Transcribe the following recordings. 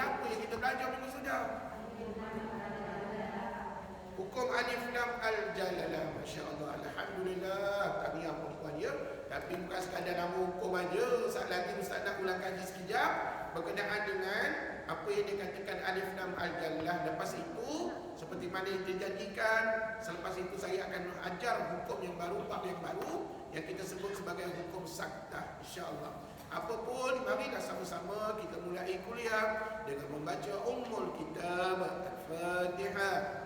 apa yang kita belajar minggu sudah? Hukum alif lam al-jalalah. Masya Allah, alhamdulillah. Tahniah perempuan ya. Tapi bukan sekadar nama hukum aja. Saat lagi Ustaz nak ulang kaji sekejap berkenaan dengan apa yang dikatakan alif lam al-jalalah. Lepas itu, seperti mana yang dijanjikan, selepas itu saya akan mengajar hukum yang baru, bab yang baru yang kita sebut sebagai hukum saktah, insya-Allah. Apapun, marilah sama-sama kita mulai kuliah dengan membaca Ummul Kitab Al-Fatihah.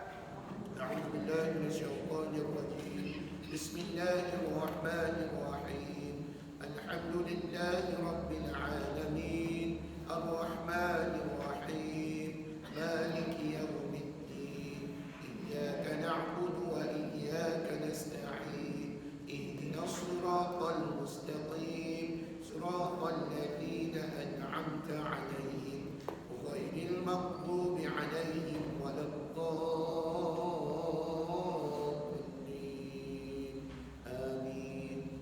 أعوذ بالله من الشيطان الرجيم بسم الله الرحمن الرحيم الحمد لله رب العالمين الرحمن الرحيم مالك يوم الدين إياك نعبد وإياك نستعين اهدنا الصراط المستقيم صراط الذين أنعمت عليهم غير المغضوب عليهم ولا الضالين.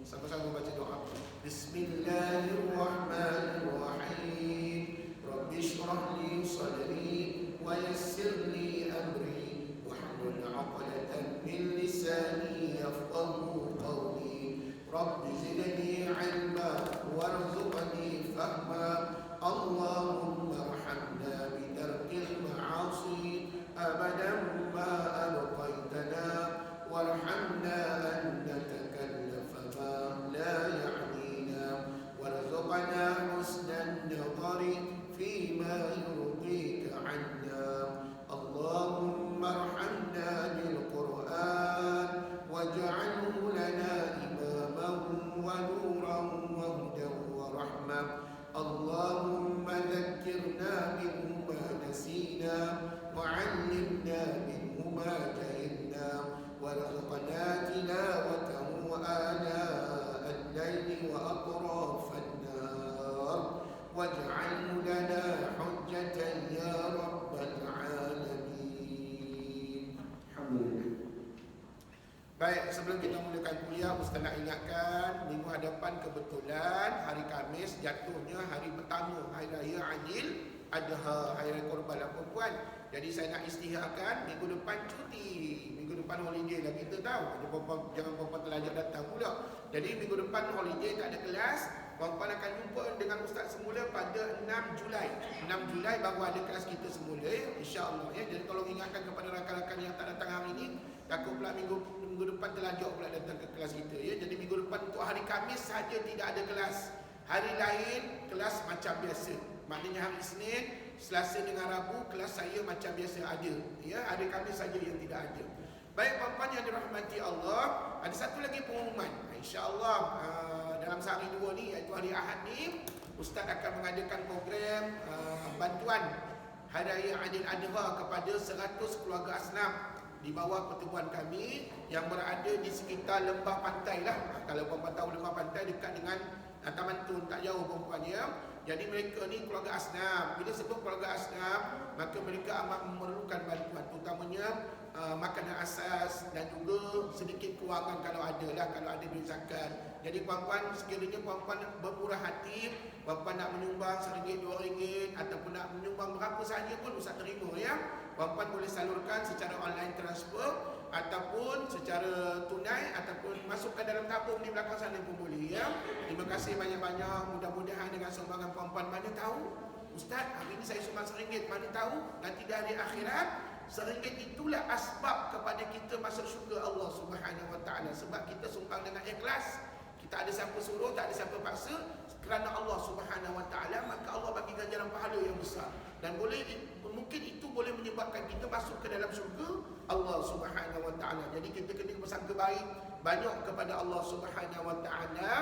Sama-sama baca doa. Bismillahirrahmanirrahim. Rabbi shrah li sadri wa yassir li amri wahlul 'uqdatam min lisani yafqahu qawli. Rabbi zidni 'ilma warzuqni fahma. Allahumma arhamna bitarkil ma'asi abadan ma abqaitana warhamna an natakallafa ma la ya'nina warzuqna husnan nadhari fima yurdika 'anna. Allahumma arhamna bil Qur'an waj'alhu lana imaman wa nuran wa hudan wa rahmah. اللهم ذكرنا منه ما نسينا وعلمنا منه ما جهلنا وارزقنا تلاوته آناء الليل وأطراف النهار واجعله لنا حجة يا رب العالمين. الحمد لله. Baik, sebelum kita mulakan kuliah, Ustaz nak ingatkan minggu hadapan kebetulan hari Khamis jatuhnya hari pertama Hari Raya Aidil Adha, Hari Raya Korban Puan. Jadi saya nak isytiharkan minggu depan cuti, minggu depan holiday lah. Kita tahu ada perempuan, jangan perempuan terlanjur datang pula. Jadi minggu depan holiday, tak ada kelas. Puan-puan akan jumpa dengan Ustaz semula pada 6 Julai. 6 Julai baru ada kelas kita semula, insya-Allah ya. Jadi tolong ingatkan kepada rakan-rakan yang tak datang hari ini, takut pula minggu depan terlanjur pula datang ke kelas kita ya. Jadi minggu depan untuk hari Khamis saja tidak ada kelas. Hari lain kelas macam biasa. Maknanya hari Isnin, Selasa dengan Rabu kelas saya macam biasa ada ya. Hari Khamis saja yang tidak ada. Baik puan-puan yang dirahmati Allah, ada satu lagi pengumuman. Insya-Allah dalam sehari dua ni, iaitu hari Ahad ni, Ustaz akan mengadakan program bantuan Hari Raya Aidil Adha kepada 100 keluarga asnaf di bawah pertubuhan kami yang berada di sekitar lembah pantai lah. Kalau puan-puan tahu lembah pantai dekat dengan Taman Tun, tak jauh puan-puan ya. Jadi mereka ni keluarga asnaf. Bila sebut keluarga asnaf, maka mereka amat memerlukan bantuan, terutamanya makanan asas dan juga sedikit kewangan kalau ada lah, kalau ada duit zakat. Jadi puan-puan, sekiranya puan-puan bermurah hati, puan-puan nak menyumbang RM1, RM2 ataupun nak menyumbang berapa sahaja pun Ustaz terima ya. Puan-puan boleh salurkan secara online transfer ataupun secara tunai ataupun masukkan dalam tabung di belakang sana pun boleh ya. Terima kasih banyak-banyak. Mudah-mudahan dengan sumbangan puan-puan, mana tahu Ustaz hari ini saya sumbang RM1, mana tahu nanti di hari akhirat RM1 itulah asbab kepada kita masuk syurga Allah Subhanahu Wa Taala. Sebab kita sumbang dengan ikhlas, kita ada siapa suruh, tak ada siapa paksa, kerana Allah Subhanahu Wa Taala, maka Allah bagi ganjaran pahala yang besar. Dan mungkin itu boleh menyebabkan kita masuk ke dalam syurga Allah Subhanahu Wa Taala. Jadi kita kena bersangka baik banyak kepada Allah Subhanahu Wa Taala.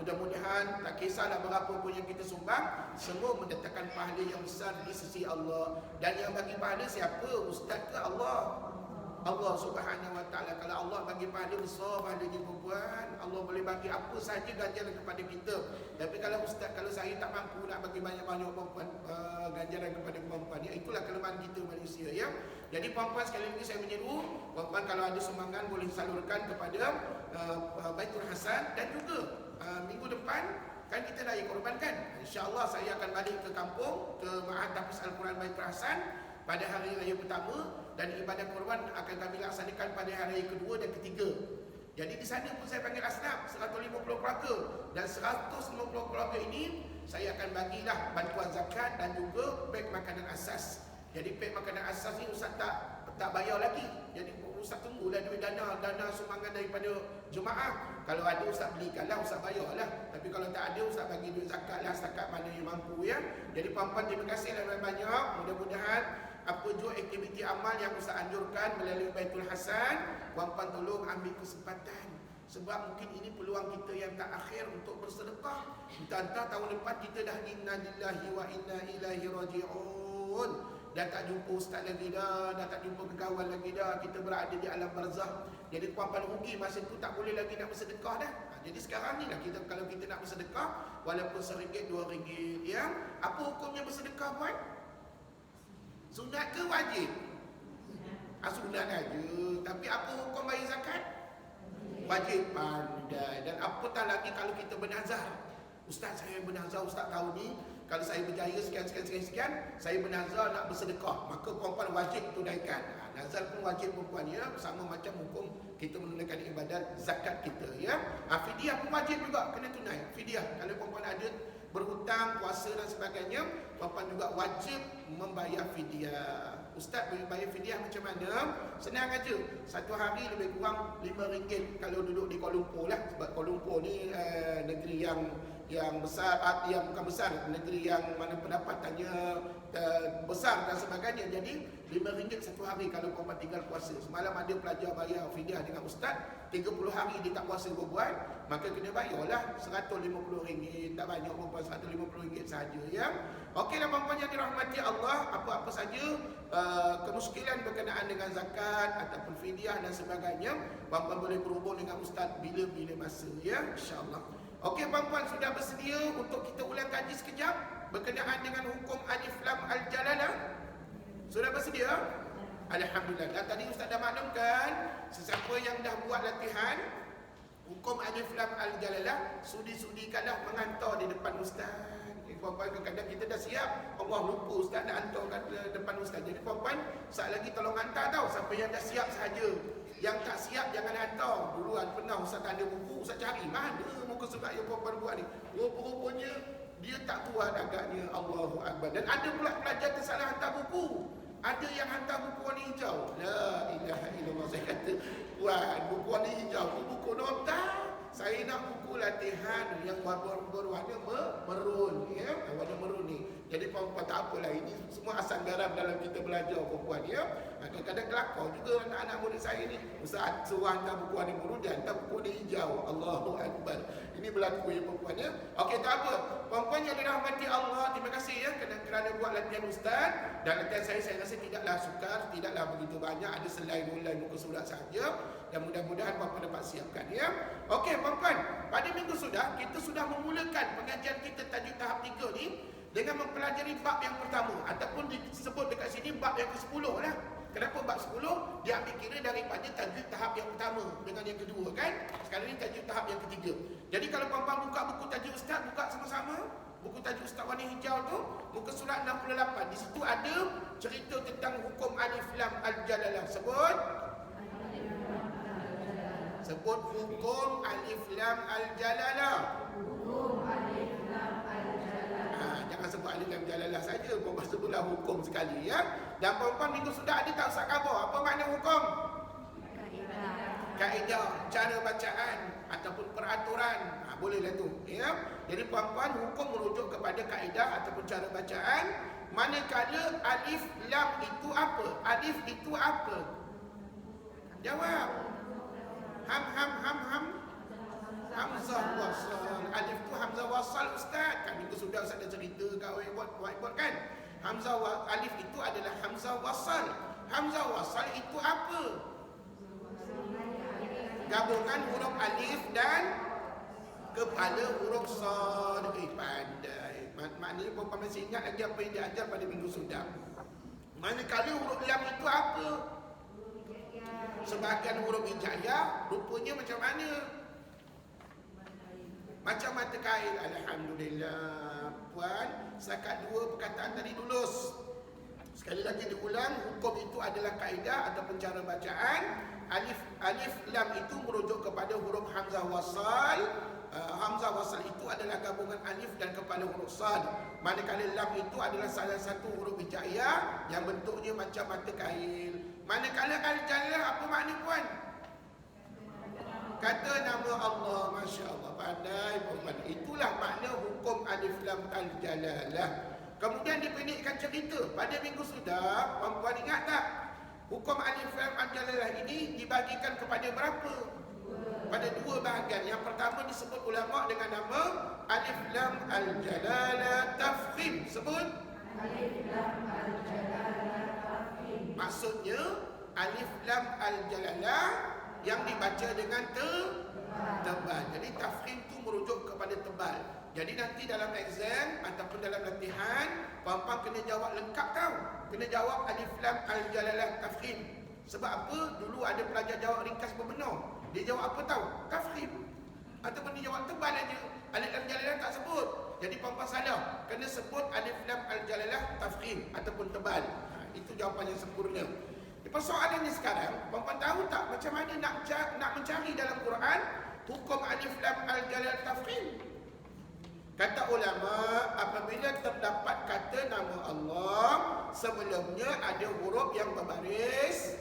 Mudah-mudahan tak kisahlah berapa pun yang kita sumbang, semua mendatangkan pahala yang besar di sisi Allah. Dan yang bagi pahala siapa? Ustaz ke Allah? Allah Subhanahu Wa Taala. Kalau Allah bagi pahala besar, pahalanya perempuan, Allah boleh bagi apa saja ganjaran kepada kita. Tapi kalau ustaz, kalau saya tak mampu nak bagi banyak-banyak perempuan ganjaran kepada perempuan, ya, itulah kelemahan kita manusia ya. Jadi perempuan, sekali lagi saya menyeru perempuan, kalau ada sumbangan boleh salurkan kepada Baitul Hasan. Dan juga minggu depan Kan kita dah korbankan. InsyaAllah saya akan balik ke kampung, ke Ma'had Tahfiz Al-Quran Baitul Hasan pada hari raya pertama, dan ibadah korban akan kami laksanakan pada hari raya kedua dan ketiga. Jadi di sana pun saya panggil asnaf 150 keluarga, dan 150 keluarga ini saya akan bagilah bantuan zakat dan juga beg makanan asas. Jadi beg makanan asas ni Ustaz tak bayar lagi. Jadi Ustaz tunggulah duit dana sumbangan daripada jemaah. Kalau ada Ustaz belikanlah, Ustaz bayarlah. Tapi kalau tak ada, Ustaz bagi duit zakat lah setakat mana yang mampu ya. Jadi puan-puan, terima kasih banyak. Mudah-mudahan apa jua aktiviti amal yang Ustaz anjurkan melalui Baitul Hasan, puan-puan tolong ambil kesempatan. Sebab mungkin ini peluang kita yang tak akhir untuk bersedekah. Entah-entah tahun depan kita dah inna lillahi wa inna ilaihi raji'un. Dah tak jumpa ustaz lagi dah tak jumpa kawan lagi dah. Kita berada di alam barzah. Jadi puan-puan rugi masa tu tak boleh lagi nak bersedekah dah. Jadi sekarang ni lah kita, kalau kita nak bersedekah walaupun RM1, RM2 ya. Apa hukumnya bersedekah puan? Sunat ke wajib? Sunat aja. Tapi apa hukum bayar zakat? Wajib. Pandai. Dan apatah lagi kalau kita bernazar. Ustaz, saya bernazar Ustaz tahun ni kalau saya berjaya sekian, saya bernazar nak bersedekah, maka puan-puan wajib tunaikan. Nazar pun wajib puan-puan ya, sama macam hukum kita menunaikan ibadat zakat kita ya. Fidyah pun wajib juga kena tunai. Fidyah kalau puan-puan ada berhutang, puasa dan sebagainya, puan-puan juga wajib membayar fidyah. Ustaz bayar fidyah macam mana? Senang aja. Satu hari lebih kurang RM5 kalau duduk di Kuala Lumpur lah. Sebab Kuala Lumpur ni negeri yang besar, yang bukan besar, negeri yang mana pendapatannya besar dan sebagainya. Jadi RM5 satu hari kalau puan-puan tinggal puasa. Semalam ada pelajar bayar fidyah dengan ustaz, 30 hari dia tak puasa berbual, maka kena bayarlah RM150. Tak banyak puan-puan, RM150 saja ya. Okeylah puan-puan yang dirahmati Allah, apa-apa saja kemuskilan berkenaan dengan zakat ataupun fidyah dan sebagainya, puan-puan boleh berhubung dengan ustaz bila-bila masa ya, insya-Allah. Okey puan-puan, sudah bersedia untuk kita ulang kaji sekejap berkenaan dengan hukum alif lam al-jalalah? Sudah bersedia? Alhamdulillah. Dan tadi ustaz dah maklumkan, sesiapa yang dah buat latihan hukum alif lam al-jalalah, sudi-sudikanlah menghantar di depan ustaz. Puan-puan, kadang-kadang kita dah siap, Allah lupa ustaz nak hantar kat depan ustaz. Jadi puan-puan, saat lagi tolong hantar tau. Siapa yang dah siap sahaja. Yang tak siap jangan hantar. Duluan pernah ustaz tak ada buku, ustaz cari mana muka surat yang puan-puan buat ni. Rupanya dia tak kuat agaknya. Allahu Akbar. Dan ada pula pelajar tersalah hantar buku. Ada yang hantar buku warna hijau. La ilaha illallah. Saya kata, puan, buku warna hijau tu buku nota. Saya nak buku latihan yang berwarna merun ya, warna merun ni. Jadi puan-puan tak apalah, ini semua asam garam dalam kita belajar puan-puan ya. Kadang-kadang kelakar juga anak-anak murid saya ni. Ustaz suruh hantar buku warna merun, dia hantar buku warna hijau. Allahu Akbar. Ini berlaku ya puan-puan ya. Okey, tak apa. Puan-puan yang dirahmati Allah, terima kasih ya kerana buat latihan ustaz. Dan latihan saya rasa tidaklah sukar, tidaklah begitu banyak, ada selain mulai muka surat saja. Dan mudah-mudahan puan-puan dapat siapkan ya. Okey puan-puan, pada minggu kita sudah memulakan pengajian kita tajuk tahap 3 ni dengan mempelajari bab yang pertama, ataupun disebut dekat sini bab yang ke-10 lah. Kenapa bab 10? Dia ambil kira daripada tajuk tahap yang pertama dengan yang kedua kan. Sekarang ni tajuk tahap yang ketiga. Jadi kalau puan-puan buka buku tajuk ustaz, buka sama-sama. Buku tajuk ustaz warna hijau tu, muka surat 68. Di situ ada cerita tentang hukum alif lam al-jalalah. Sebut hukum alif lam al-jalalah. Hukum alif lam al-jalalah. Jangan sebut alif lam jalalah saja, puan-puan sebutlah hukum sekali ya. Dan puan-puan minggu sudah ada tak ustaz khabar apa makna hukum? Kaedah, cara bacaan ataupun peraturan. Bolehlah tu ya. Jadi puan-puan, hukum merujuk kepada kaedah ataupun cara bacaan. Manakala alif lam itu apa? Alif itu apa? Jawab. Hamzah wasal. Alif tu hamzah wasal ustaz. Kan minggu sudah ustaz dah cerita kat whiteboard kan. Alif itu adalah hamzah wasal. Hamzah wasal itu apa? Gabungan huruf alif dan kepala huruf sad. Pandai. Maknanya puan-puan masih ingat lagi apa yang diajar pada minggu sudah. Manakala huruf lam itu apa? Sebahagian huruf hijaiyah rupanya macam mana? Macam mata kail. Alhamdulillah. Puan, setakat 2 perkataan tadi lulus. Sekali lagi diulang, hukum itu adalah kaedah ataupun cara bacaan. Alif lam itu merujuk kepada huruf hamzah wasal. Hamzah wasal itu adalah gabungan alif dan kepala huruf sad. Manakala lam itu adalah salah satu huruf hijaiyah yang bentuknya macam mata kail. Manakala al-jalalah apa makna puan? Kata nama Allah. Masya Allah, pandai puan. Itulah makna hukum alif lam al-jalalah. Kemudian dipendekkan cerita. Pada minggu sudah, puan ingat tak? Hukum alif lam al-jalalah ini dibagikan kepada berapa? Pada 2 bahagian. Yang pertama disebut ulama dengan nama alif lam al-jalalah tafkhim. Sebut alif lam al-jalalah tafkhim. Maksudnya alif lam al-jalalah yang dibaca dengan tebal. Jadi tafkhim itu merujuk kepada tebal. Jadi nanti dalam exam ataupun dalam latihan, puan-puan kena jawab lengkap tau. Kena jawab alif lam al-jalalah tafkhim. Sebab apa? Dulu ada pelajar jawab ringkas berbenar. Dia jawab apa tahu? Tafkhim. Ataupun dia jawab tebal aja. Alif lam al-jalalah tak sebut. Jadi puan-puan salah. Kena sebut alif lam al-jalalah tafkhim ataupun tebal. Itu jawapan yang sempurna. Persoalannya sekarang, puan-puan tahu tak macam mana nak mencari dalam Quran hukum alif lam al-jalalah tafkhim? Kata ulama, apabila terdapat kata nama Allah, sebelumnya ada huruf yang berbaris,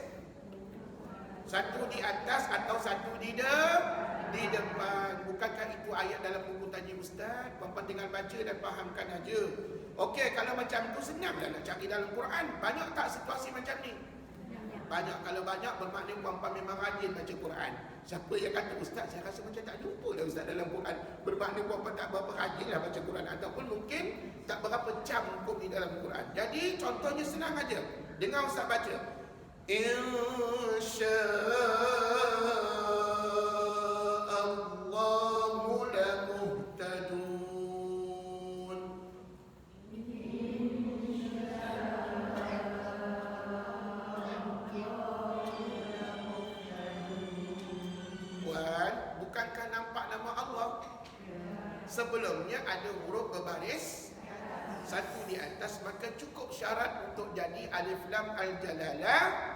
satu di atas atau satu di depan. Bukankah itu ayat dalam buku taji ustaz? Puan-puan tinggal baca dan fahamkan aja. Okey, kalau macam tu senanglah nak cari dalam Quran. Banyak tak situasi macam ni? Banyak. Kalau banyak bermakna puan-puan memang rajin baca Quran. Siapa yang kata ustaz, saya rasa macam tak jumpa dah ustaz dalam Quran, bermakna puan-puan tak berapa rajinlah baca Quran, ataupun mungkin tak berapa jam hukum di dalam Quran. Jadi contohnya senang aja. Dengar ustaz baca. Insya'Allahu lamuhtadun. Puan, bukankah nampak nama Allah? Sebelumnya ada huruf berbaris, satu di atas, maka cukup syarat untuk jadi alif lam al-jalalah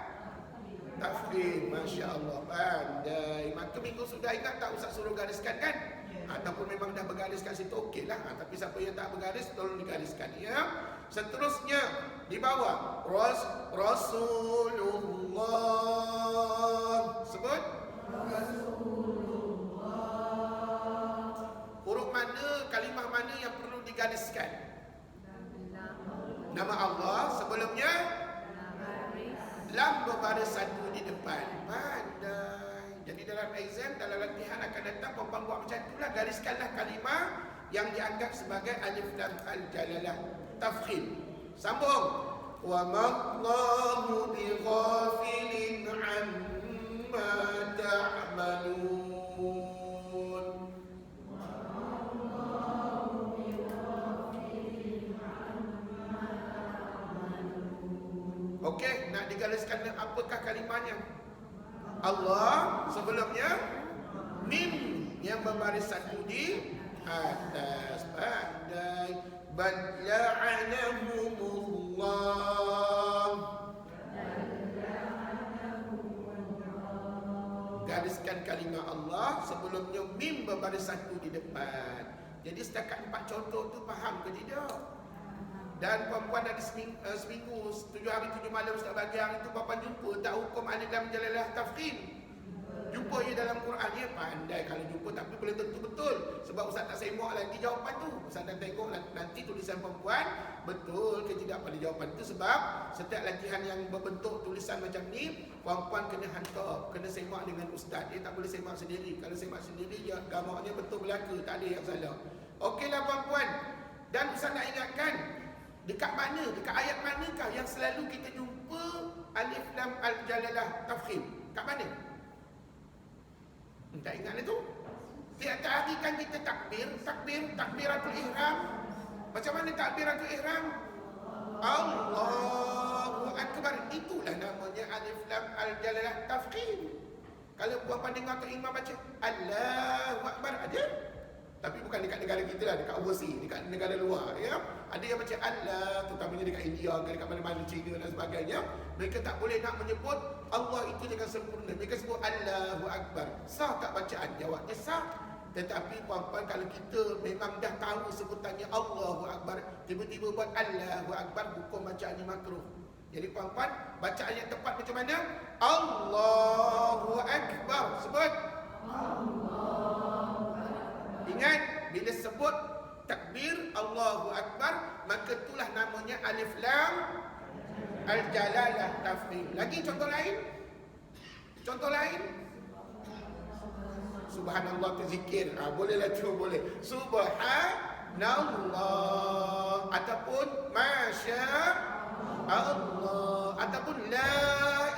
tafkhim. Masya Allah, pandai. Maka minggu sudah ingat tak ustaz suruh gariskan kan? Ataupun memang dah bergaris kat situ, okey lah. Tapi siapa yang tak bergaris, tolong digariskan ya. Seterusnya di bawah Rasulullah. Sebut huruf mana, kalimah mana yang perlu digariskan? Nama Allah. Sebelumnya lam berbaris satu di depan. Pandai. Jadi dalam exam, dalam latihan akan datang, puan-puan buat macam itulah. Gariskanlah kalimah yang dianggap sebagai alif lam al-jalalah tafkhim. Sambung. Wa ma'allahu bighafilin amma ta'malun. Okey, nak digariskan apakah kalimahnya? Allah, sebelumnya mim yang berbaris satu di atas. Pandai. Bal la'anahumullah. Gariskan kalimah Allah, sebelumnya mim berbaris satu di depan. Jadi setakat 4 contoh tu faham ke tidak? Dan puan-puan ada seminggu 7 hari 7 malam ustaz bagi hari tu puan-puan jumpa tak hukum alif lam jalalah tafkhim? Jumpa je dalam Quran ya, pandai kalau jumpa, tapi boleh tentu betul. Sebab ustaz tak semak lagi jawapan tu. Ustaz dah tengok nanti tulisan puan-puan betul ke tidak pada jawapan tu. Sebab setiap latihan yang berbentuk tulisan macam ni, puan-puan kena hantar, kena semak dengan ustaz. Dia tak boleh semak sendiri. Kalau semak sendiri ya gambarnya betul belaka, tak ada yang salah. Okeylah puan-puan. Dan ustaz nak ingatkan, dekat mana, dekat ayat manakah yang selalu kita jumpa alif lam al-jalalah tafkhim? Kat mana? Tak ingat itu? Tiap hari kan kita takbiratul ihram. Macam mana takbiratul ihram? Allahu Akbar. Itulah namanya alif lam al-jalalah tafkhim. Kalau puan-puan dengar tu imam baca Allahu Akbar, ada? Tapi bukan dekat negara kita lah, dekat overseas, dekat negara luar, ya. Ada yang macam Allah, terutamanya dekat India, dekat mana-mana, China dan sebagainya. Mereka tak boleh nak menyebut Allah itu dengan sempurna. Mereka sebut Allahu Akbar. Sah tak bacaan? Jawabnya sah. Tetapi puan-puan, kalau kita memang dah tahu sebutannya Allahu Akbar, tiba-tiba buat Allahu Akbar, hukum bacaannya makruh. Jadi puan-puan, bacaan yang tepat macam mana? Allahu Akbar. Sebut Ingat, bila sebut takbir Allahu Akbar, maka itulah namanya Alif Lam Al-Jalalah Tafkhim. Lagi contoh lain? Contoh lain? Subhanallah terzikir. Bolehlah tu, boleh. Subhanallah ataupun Masya Allah ataupun La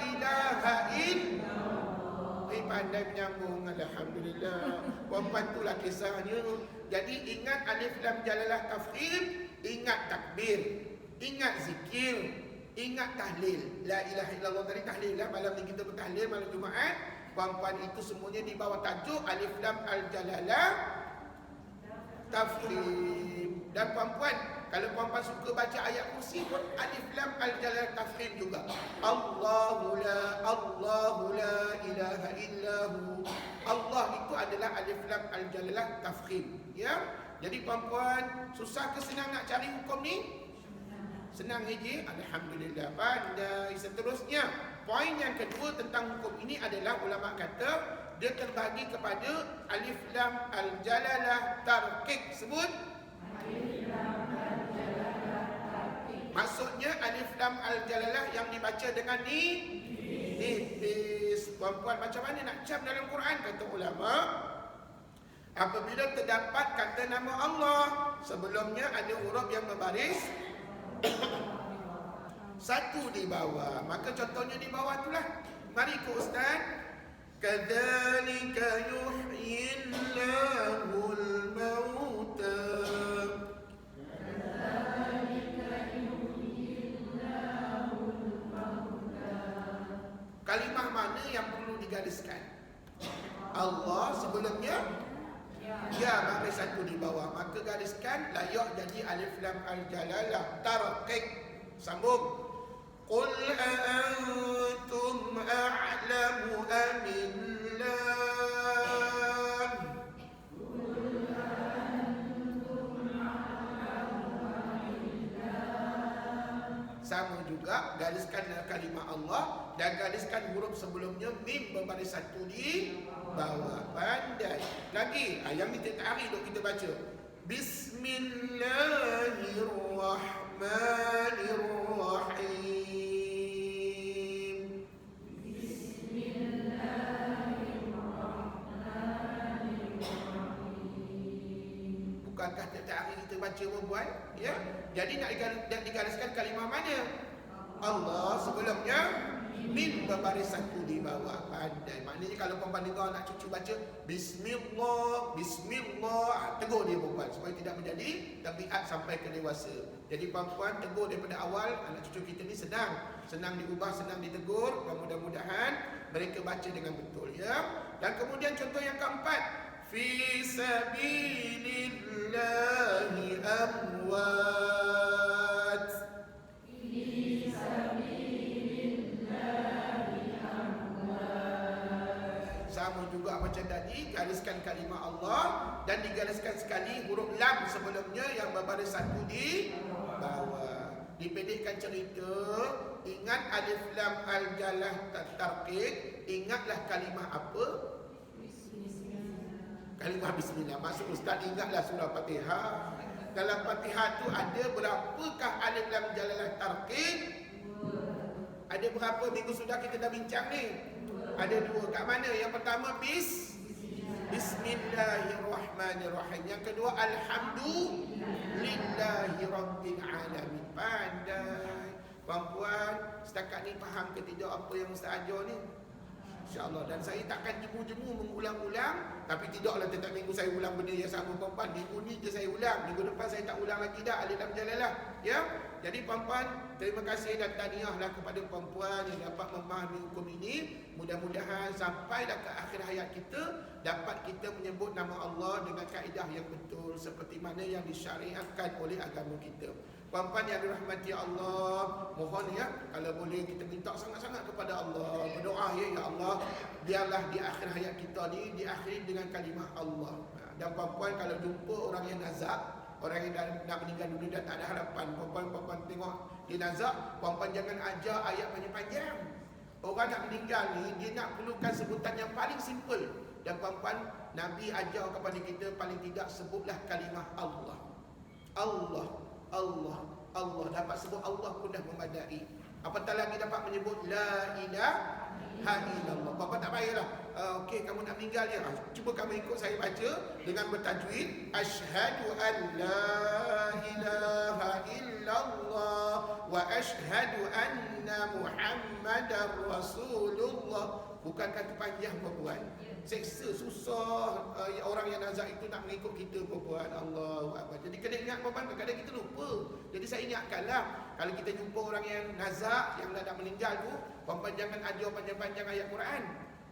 ilaha illallah. Pandai menyambung, alhamdulillah. Puan-puan, itulah kisahnya. Jadi ingat Alif Lam Jalalah Tafkhim, ingat takbir, ingat zikir, ingat tahlil. La ilaha illallah tadi tahlil lah. Malam ni kita bertahlil malam Jumaat. Puan-puan, itu semuanya di bawah tajuk Alif Lam Al-Jalalah Tafkhim. Dan puan-puan, kalau puan-puan suka baca ayat kursi pun Alif Lam Al-Jalalah Tafkhim juga. Allahu la ilaha illahu. Allah itu adalah Alif Lam Al-Jalalah Tafkhim, ya. Jadi puan-puan, susah ke senang nak cari hukum ni? Senang je, alhamdulillah, pandai. Seterusnya, poin yang kedua tentang hukum ini adalah ulama kata dia terbagi kepada Alif Lam Al-Jalalah Tarqiq. Sebut maksudnya Alif Lam Al-Jalalah yang dibaca dengan nipis. Puan-puan, macam mana nak jam dalam Quran? Kata ulama, apabila terdapat kata nama Allah sebelumnya ada huruf yang berbaris satu di bawah, maka contohnya di bawah itulah. Mari ke Ustaz. Kadzalika yuhyillahul mauta. Kalimah mana yang perlu digariskan? Allah sebelumnya ya, maka satu di bawah, maka gariskan layak jadi Alif Lam Al-Jalalah Tarqiq. Sambung. Qul a'antum a'lamu amillah. Sama juga, gariskan kalimah Allah dan gariskan huruf sebelumnya mim berbaris satu di bawah. Pandai. Lagi, yang ni tiap hari duk kita baca. Bismillahirrahmanirrahim. Bukankah tiap hari kita baca perempuan? Ya. Jadi nak digariskan kalimah mana? Allah sebelumnya mim berbaris satu di bawah. Pandai. Maknanya kalau perempuan dengar nak cucu baca Bismillah, Bismillah, tegur dia perempuan supaya tidak menjadi tabiat sampai ke dewasa. Jadi perempuan tegur daripada awal. Anak cucu kita ni senang diubah, senang ditegur. Mudah-mudahan mereka baca dengan betul, ya. Dan kemudian contoh yang keempat, fi sabilillahi amwat. Sama juga macam tadi, gariskan kalimah Allah dan digariskan sekali huruf lam sebelumnya yang berbaris satu di bawah. Dipendekkan cerita, ingat Alif Lam Al-Jalalah Tarqiq, ingatlah kalimah apa? Kalimah Bismillah. Maksud Ustaz, ingatlah surah Fatihah. Dalam Fatihah tu ada berapakah Alif Lam Jalalah Tarqiq? Ada berapa minggu sudah kita dah bincang ni? Ada dua. Kat mana? Yang pertama Bismillahirrahmanirrahim. Yang kedua Alhamdulillahirabbil alamin. Pandai. Puan-puan, setakat ni faham ke tidak apa yang Ustaz ajar ni? InsyaAllah. Dan saya takkan jemu-jemu mengulang-ulang. Tapi tidaklah setiap minggu saya ulang benda yang sama, puan-puan. Minggu ni je saya ulang, minggu depan saya tak ulang lagi dah Alif Lam Jalalah, ya. Jadi puan-puan, terima kasih dan tahniahlah kepada puan-puan yang dapat memahami hukum ini. Mudah-mudahan sampailah ke akhir hayat kita dapat kita menyebut nama Allah dengan kaedah yang betul seperti mana yang disyariatkan oleh agama kita. Puan-puan yang dirahmati Allah, mohon ya, kalau boleh kita minta sangat-sangat kepada Allah, berdoa ya Allah, biarlah di akhir hayat kita ni diakhiri dengan kalimah Allah. Dan puan-puan kalau jumpa orang yang nazak, orang yang dah meninggal dunia dan tak ada harapan, puan-puan tengok dia nazak, puan-puan jangan ajar ayat panjang-panjang. Orang nak meninggal ni, dia nak perlukan sebutan yang paling simple. Dan puan-puan, Nabi ajar kepada kita paling tidak sebutlah kalimah Allah. Allah, Allah, Allah. Dapat sebut Allah pun dah memadai. Apatah lagi dapat menyebut La ilaha illallah. Bapa tak payahlah. Okey, kamu nak meninggal ya. Cuba kamu ikut saya baca dengan bertajwid. Asyhadu an la ilaha illallah wa asyhadu anna Muhammadar Rasulullah. Bukankah itu panjang perempuan? Seksa, susah orang yang nazak itu nak mengikut kita perempuan. Allahu Akbar. Jadi kena ingat perempuan, kadang-kadang kita lupa. Jadi saya ingatkanlah, kalau kita jumpa orang yang nazak, yang dah meninggal tu, perempuan jangan ajar panjang-panjang ayat Quran.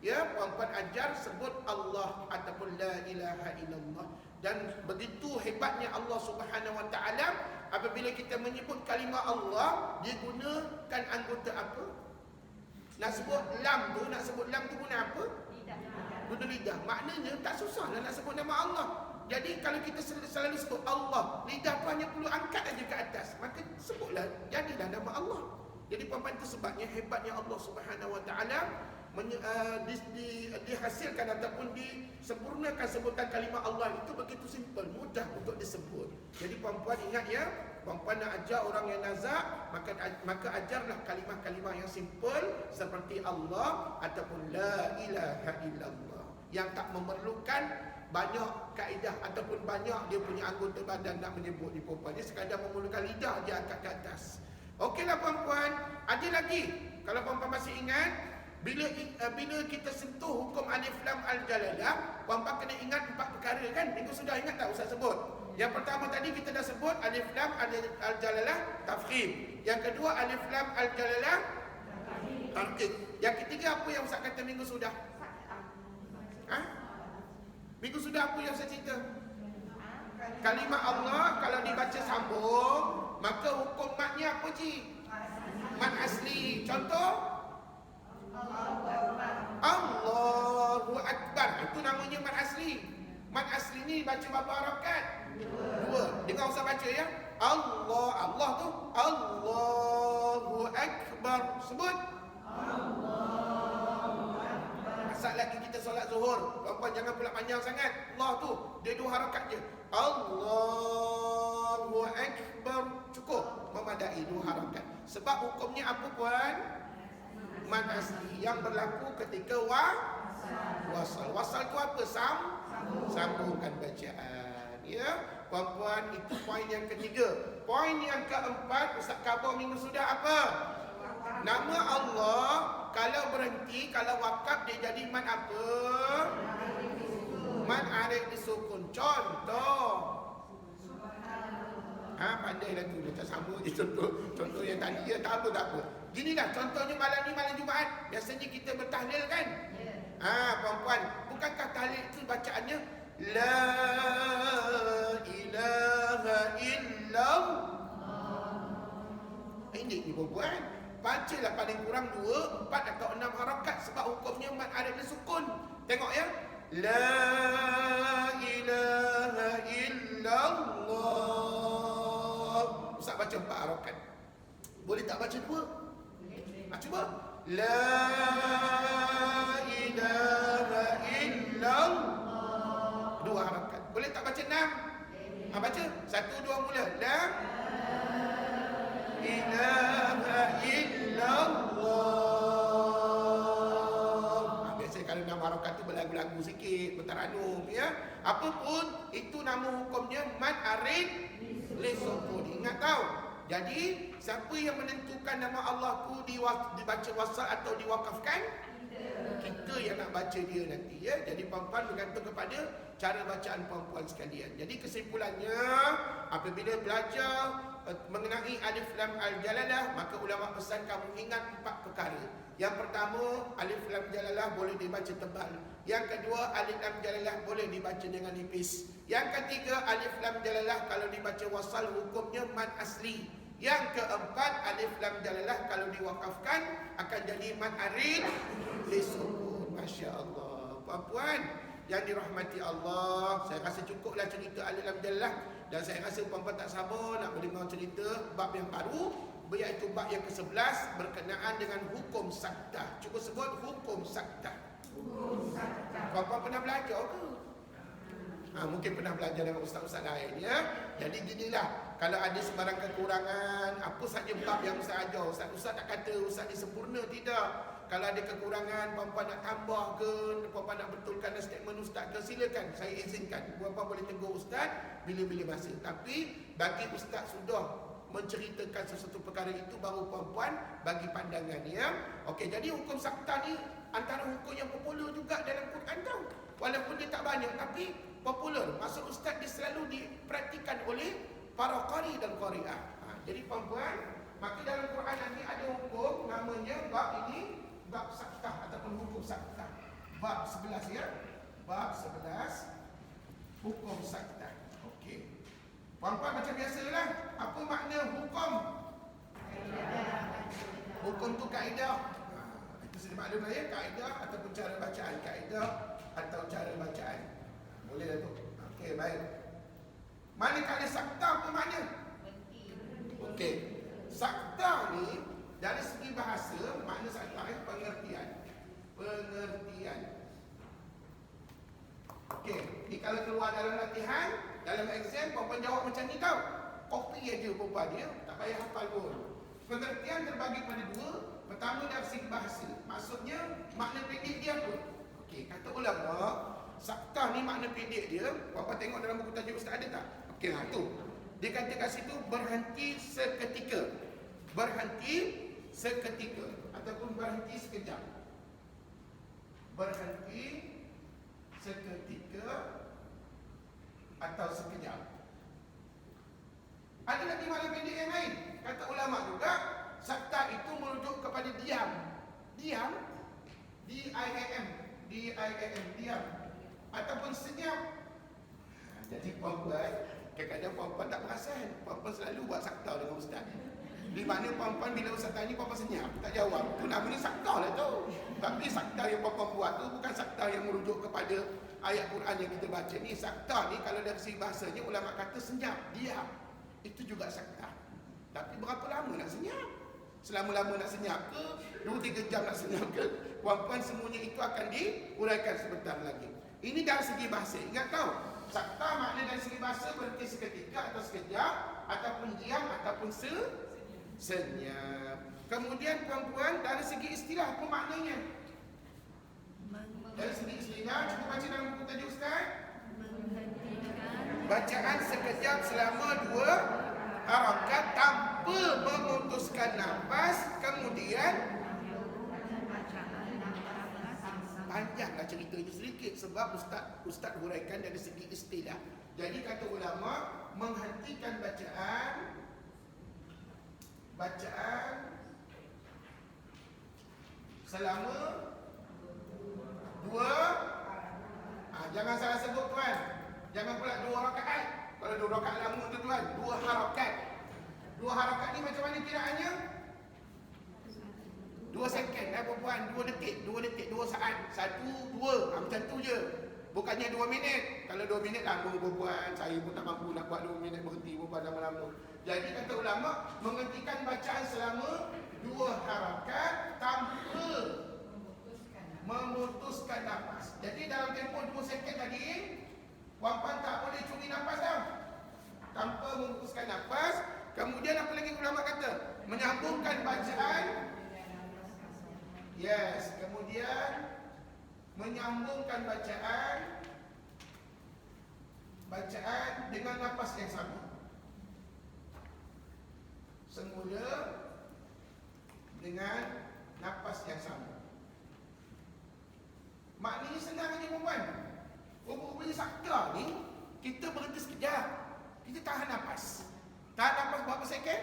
Ya, perempuan ajar sebut Allah ataupun la ilaha illallah. Dan begitu hebatnya Allah Subhanahu Wa Taala apabila kita menyebut kalimah Allah, dia gunakan anggota apa? Nak sebut lam tu guna apa? Guna lidah. Maknanya tak susahlah nak sebut nama Allah. Jadi kalau kita selalu sebut Allah, lidah tu hanya perlu angkat aja ke atas, maka sebutlah, jadilah nama Allah. Jadi puan-puan, itu sebabnya hebatnya Allah Subhanahu Wa Taala dihasilkan ataupun disempurnakan sebutan kalimah Allah itu begitu simple, mudah untuk disebut. Jadi puan-puan ingat ya, puan-puan nak ajar orang yang nazak, maka ajarlah kalimah-kalimah yang simple seperti Allah ataupun la ilaha illallah, yang tak memerlukan banyak kaedah ataupun banyak dia punya anggota badan nak menyebut di perempuan. Dia sekadar memerlukan lidah dia angkat ke atas. Okeylah puan-puan, ada lagi kalau puan-puan masih ingat, bila kita sentuh hukum alif lam al jalalah, puan-puan kena ingat 4 perkara kan? Minggu sudah ingat tak Ustaz sebut? Yang pertama tadi kita dah sebut alif lam al jalalah tafkhim. Yang kedua alif lam al jalalah tarkib. Yang ketiga apa yang Ustaz kata minggu sudah? Minggu sudah apa yang saya cerita? Kalimah Allah kalau dibaca sambung, maka hukum matnya apa cik? Mat asli. Contoh? Allahu Akbar. Itu namanya mat asli. Mat asli ni baca berapa harakat? 2. Dengar Ustaz baca ya. Allah tu Allahu Akbar. Sebut Allahu Akbar. Asal lagi kita solat zuhur, puan-puan jangan pula panjang sangat. Allah tu dia 2 harakat je. Allahu Akbar. Cukup, memadai 2 harakat. Sebab hukumnya apa puan? Mat asli yang berlaku ketika wasal. Wasal tu apa? Sambungkan bacaan. Ya, puan-puan, itu poin yang ketiga. Poin yang keempat, Ustaz khabar minggu sudah apa? Nama Allah kalau berhenti, kalau wakaf dia jadi mat apa? Mat arif disukun. Contoh. Pandailah tu, dia tak sama je contoh yang tadi ya, tak apa. Ginilah contohnya malam ni malam Jumaat, biasanya kita bertahlil kan? Puan-puan, bukankah tahlil itu bacaannya la ilaha illallah? Ini ni puan-puan, bacalah paling kurang 2, 4 atau 6 harakat sebab hukumnya mat arif disukun. Tengok ya, la ilaha illallah. Ustaz baca 4 harakat. Boleh tak baca 2? Cuba. La ilaha illallah. 2 harakat. Boleh tak baca 6? Baca 1, 2 mula. La ilaha illallah. Biasanya kalau 6 harakat tu berlagu-lagu sikit, bertaranum ya. Apapun itu nama hukumnya mat arid lisukun. Ingat tahu. Jadi siapa yang menentukan nama Allah tu dibaca wasal atau diwakafkan? Kita yang nak baca dia nanti ya. Jadi puan-puan bergantung kepada cara bacaan puan-puan sekalian. Jadi kesimpulannya, apabila belajar mengenai alif lam al-jalalah, maka ulama pesan kamu ingat 4 perkara. Yang pertama, alif lam jalalah boleh dibaca tebal. Yang kedua, alif lam jalalah boleh dibaca dengan nipis. Yang ketiga, alif lam jalalah kalau dibaca wasal hukumnya mad asli. Yang keempat, alif lam jalalah kalau diwakafkan akan jadi mad arid lisukun. Masya Allah. Puan-puan yang dirahmati Allah, saya rasa cukuplah cerita alif lam jalalah. Dan saya rasa puan-puan tak sabar nak mendengar cerita bab yang baru, iaitu bab yang ke-11 berkenaan dengan hukum sakta. Cuba sebut hukum sakta. Hukum sakta. Puan-puan pernah belajar ke? Mungkin pernah belajar dengan ustaz-ustaz lain ya. Jadi ginilah, kalau ada sebarang kekurangan, apa saja bab yang ustaz ajar, ustaz tak kata ustaz ni sempurna, tidak. Kalau ada kekurangan, puan-puan nak tambah ke, puan-puan nak betulkan statement ustaz ke, silakan, saya izinkan. Puan-puan boleh tegur ustaz bila-bila masa. Tapi bagi ustaz sudah menceritakan sesuatu perkara itu, baru puan-puan bagi pandangannya. Okey, jadi hukum sakta ni antara hukum yang popular juga dalam Quran tau. Walaupun dia tak banyak tapi popular. Maksud ustaz dia selalu dipraktikan oleh para qari dan qari'ah. Jadi puan-puan, maka dalam Quran nanti ada hukum namanya bab ini, bab sakta ataupun hukum sakta. Bab 11 ya. Bab 11 hukum sakta. Okey. Puan-puan macam biasalah, apa makna hukum? Hukum tu kaedah. Itu sudah maklum ya, kaedah ataupun cara bacaan, kaedah atau cara bacaan. Boleh lah tu. Okey, baik. Manakala sakta apa makna? Okey. Sakta ni dari segi bahasa, makna sakta pengertian. Pengertian. Okey, ni kalau keluar dalam latihan, dalam exam, puan-puan jawab macam ni tau. Kopi aja puan-puan dia, tak payah hafal pun. Pengertian terbagi pada dua. Pertama dari segi bahasa, maksudnya makna pendek dia apa? Okey, kata ulama, sakta ni makna pendek dia. Puan-puan tengok dalam buku tajuk ustaz ada tak? Okey, tu. Dia kata kat situ berhenti seketika. Berhenti seketika ataupun berhenti sekejap. Berhenti seketika atau sekejap. Ada lagi makna pendek yang lain. Kata ulama juga, sakta itu merujuk kepada diam. Diam, D-I-A-M, D-I-A-M, diam. Ataupun senyap. Jadi puan-puan, kadang-kadang puan-puan tak perasan. Puan-puan selalu buat sakta dengan ustaz. Di mana puan-puan bila ustaz tanya, puan-puan senyap, tak jawab. Itu namanya sakta lah tu. Tapi sakta yang puan-puan buat tu bukan sakta yang merujuk kepada ayat Quran yang kita baca ni. Sakta ni kalau dari segi bahasanya, ulama kata senyap, diam. Itu juga sakta. Tapi berapa lama nak senyap? Selama-lama nak senyap ke? 2-3 jam nak senyap ke? Puan-puan semuanya itu akan diuraikan sebentar lagi. Ini dari segi bahasa. Ingat tahu, sakta makna dari segi bahasa berhenti seketika atau sekejap, ataupun diam ataupun senyap. Kemudian puan-puan dari segi istilah apa maknanya? Dari segi istilah, cuba baca dalam buku tajuk ustaz. Bacaan sekejap selama 2 harakat tanpa memutuskan nafas. Kemudian panjanglah ceritanya sedikit sebab ustaz huraikan dari segi istilah. Jadi kata ulama, menghentikan bacaan selama 2 jangan salah sebut tuan. Jangan pula 2 rakaat. Kalau 2 rakaat lama tu tuan, 2 harakat. 2 harakat ni macam mana kiraannya? 2 second dah puan, 2 detik, 2 saat. 1, 2, macam tu je. Bukannya 2 minit. Kalau 2 minit lama puan, saya pun tak mampu nak buat 2 minit berhenti puan lama-lama. Jadi kata ulama, menghentikan bacaan selama 2 harakat tanpa memutuskan nafas. Jadi dalam tempoh 2 second tadi, puan-puan tak boleh curi nafas tau. Tanpa memutuskan nafas. Kemudian apa lagi ulama kata? Menyambungkan bacaan. Yes, kemudian menyambungkan bacaan dengan nafas yang sama. Semula dengan nafas yang sama. Maknanya senang aja puan-puan. Rupanya sakta ni, kita berhenti sekejap. Kita tahan nafas. Tahan nafas berapa second?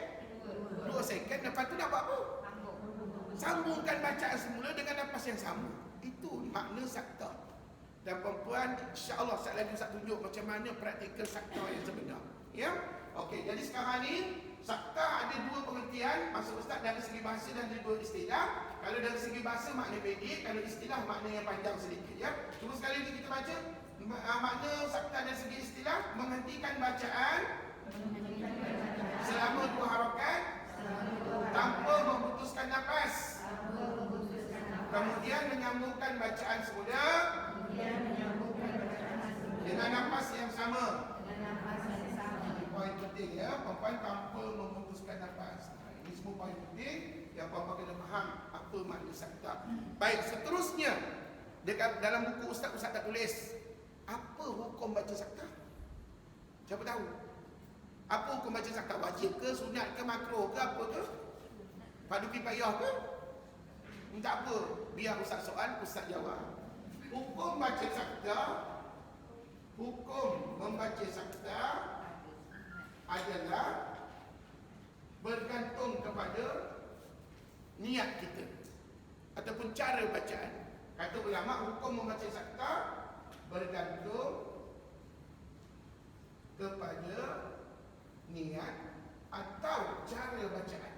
2 second. Lepas tu nak buat apa? Sambungkan bacaan semula dengan nafas yang sama. Itu makna sakta. Dan perempuan, insya-Allah saya lagi Ustaz tunjuk macam mana praktikal sakta yang sebenar. Ya? Okey, jadi sekarang ni sakta ada 2 pengertian. Maksud Ustaz dari segi bahasa dan dari 2 istilah. Kalau dari segi bahasa makna pendek, kalau istilah makna yang panjang sedikit. Ya? Cuba sekali lagi kita baca. Makna sakta dari segi istilah menghentikan bacaan selama 2 harakat tanpa memutuskan nafas. Kemudian menyambungkan bacaan semula dengan nafas yang sama. Poin penting ya, perempuan tanpa memutuskan nafas. Ini semua poin penting yang perempuan kena faham apa makna sakta. Baik, seterusnya dekat dalam buku Ustaz tak tulis apa hukum baca sakta. Siapa tahu? Apa hukum baca sakta? Wajib ke, sunat ke, makruh ke, apa ke? Fardu kifayah ke? Minta apa? Biar Ustaz soal, Ustaz jawab. Hukum baca sakta, hukum membaca sakta adalah bergantung kepada niat kita ataupun cara bacaan. Kata ulama, hukum membaca sakta bergantung kepada niat atau cara bacaan.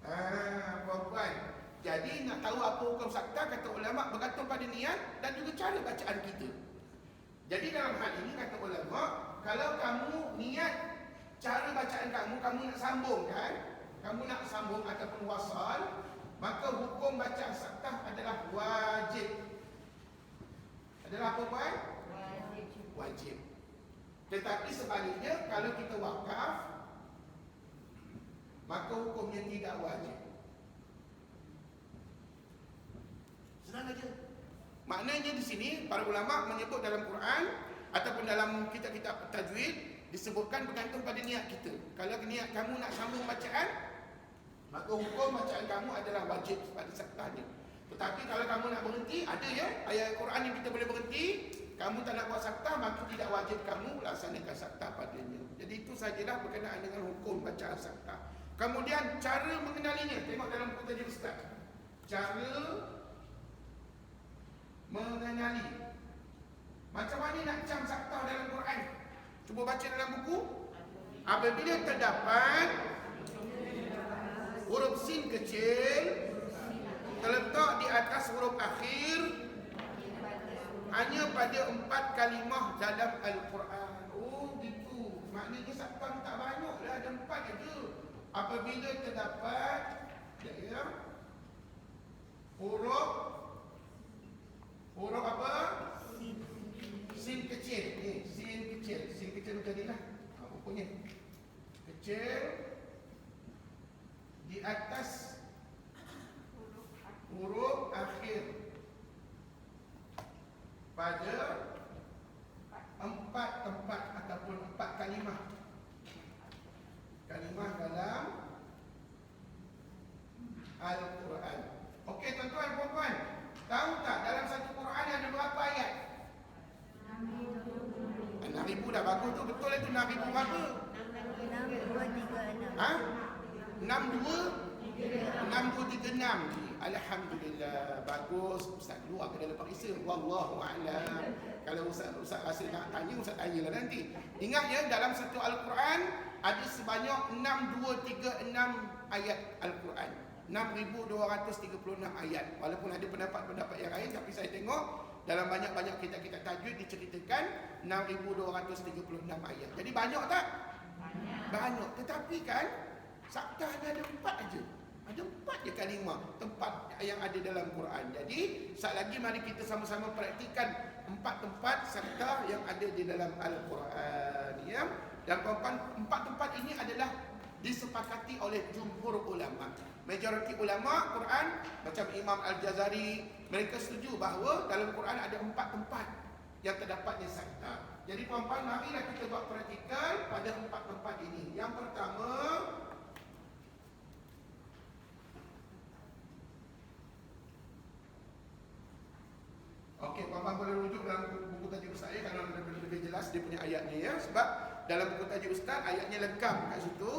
Perempuan. Jadi nak tahu apa hukum sakta, kata ulama bergantung pada niat dan juga cara bacaan kita. Jadi dalam hal ini kata ulama, kalau kamu niat cara bacaan kamu nak sambung kan? Kamu nak sambung ataupun wasal, maka hukum bacaan sakta adalah wajib. Adalah apa puan? Wajib. Tetapi sebaliknya kalau kita wakaf, maka hukumnya tidak wajib. Senang aja. Maknanya di sini para ulama menyebut dalam Quran ataupun dalam kitab-kitab tajwid disebutkan bergantung pada niat kita. Kalau niat kamu nak sambung bacaan, maka hukum bacaan kamu adalah wajib pada saktanya. Tetapi kalau kamu nak berhenti, ada ya ayat Quran yang kita boleh berhenti. Kamu tak nak buat sakta, maka tidak wajib kamu laksanakan sakta padanya. Jadi itu sajalah berkenaan dengan hukum bacaan sakta. Kemudian cara mengenalinya, tengok dalam buku tajwid Ustaz. Cara mengenali. Macam mana nak cam sakta dalam Quran? Cuba baca dalam buku. Apabila terdapat huruf sin kecil terletak di atas huruf akhir hanya pada 4 kalimah dalam Al-Quran. Oh gitu. Maknanya sakta tak banyak lah, ada 4 aja. Apabila terdapat huruf apa? Sin kecil. Sin kecil macam ni lah. Pokoknya kecil di atas huruf akhir pada 4 tempat ataupun 4 kalimah dalam Al-Quran. Okey tuan-tuan dan puan-puan, tahu tak dalam satu Quran ada berapa ayat? 6,000 dah bagus tu, betul itu 6,000 berapa? 6236. Ha? 6236. Alhamdulillah, bagus. Ustaz dulu akan dalam periksa. Wallahu a'lam. Kalau Ustaz rasa nak tanya, Ustaz tanyalah nanti. Ingat ya, dalam satu Al-Quran ada sebanyak 6236 ayat Al-Quran. 6236 ayat. Walaupun ada pendapat-pendapat yang lain, tapi saya tengok dalam banyak-banyak kitab-kitab tajwid diceritakan 6236 ayat. Jadi banyak tak? Banyak. Tetapi kan sakta hanya ada 4 aja. Ada 4 je kalimah tempat yang ada dalam Quran. Jadi sekali lagi mari kita sama-sama praktikan 4 tempat sakta yang ada di dalam Al-Quran ya. Dan 4 tempat ini adalah disepakati oleh jumhur ulama. Majoriti ulama Quran macam Imam Al-Jazari, mereka setuju bahawa dalam Quran ada 4 tempat yang terdapat di sakta. Jadi puan-puan, marilah kita buat praktikal pada 4 tempat ini. Yang pertama, okey, puan-puan boleh rujuk dalam buku tajwid saya kalau lebih jelas dia punya ayatnya ya. Sebab dalam buku tajuk Ustaz, ayatnya lengkap kat situ.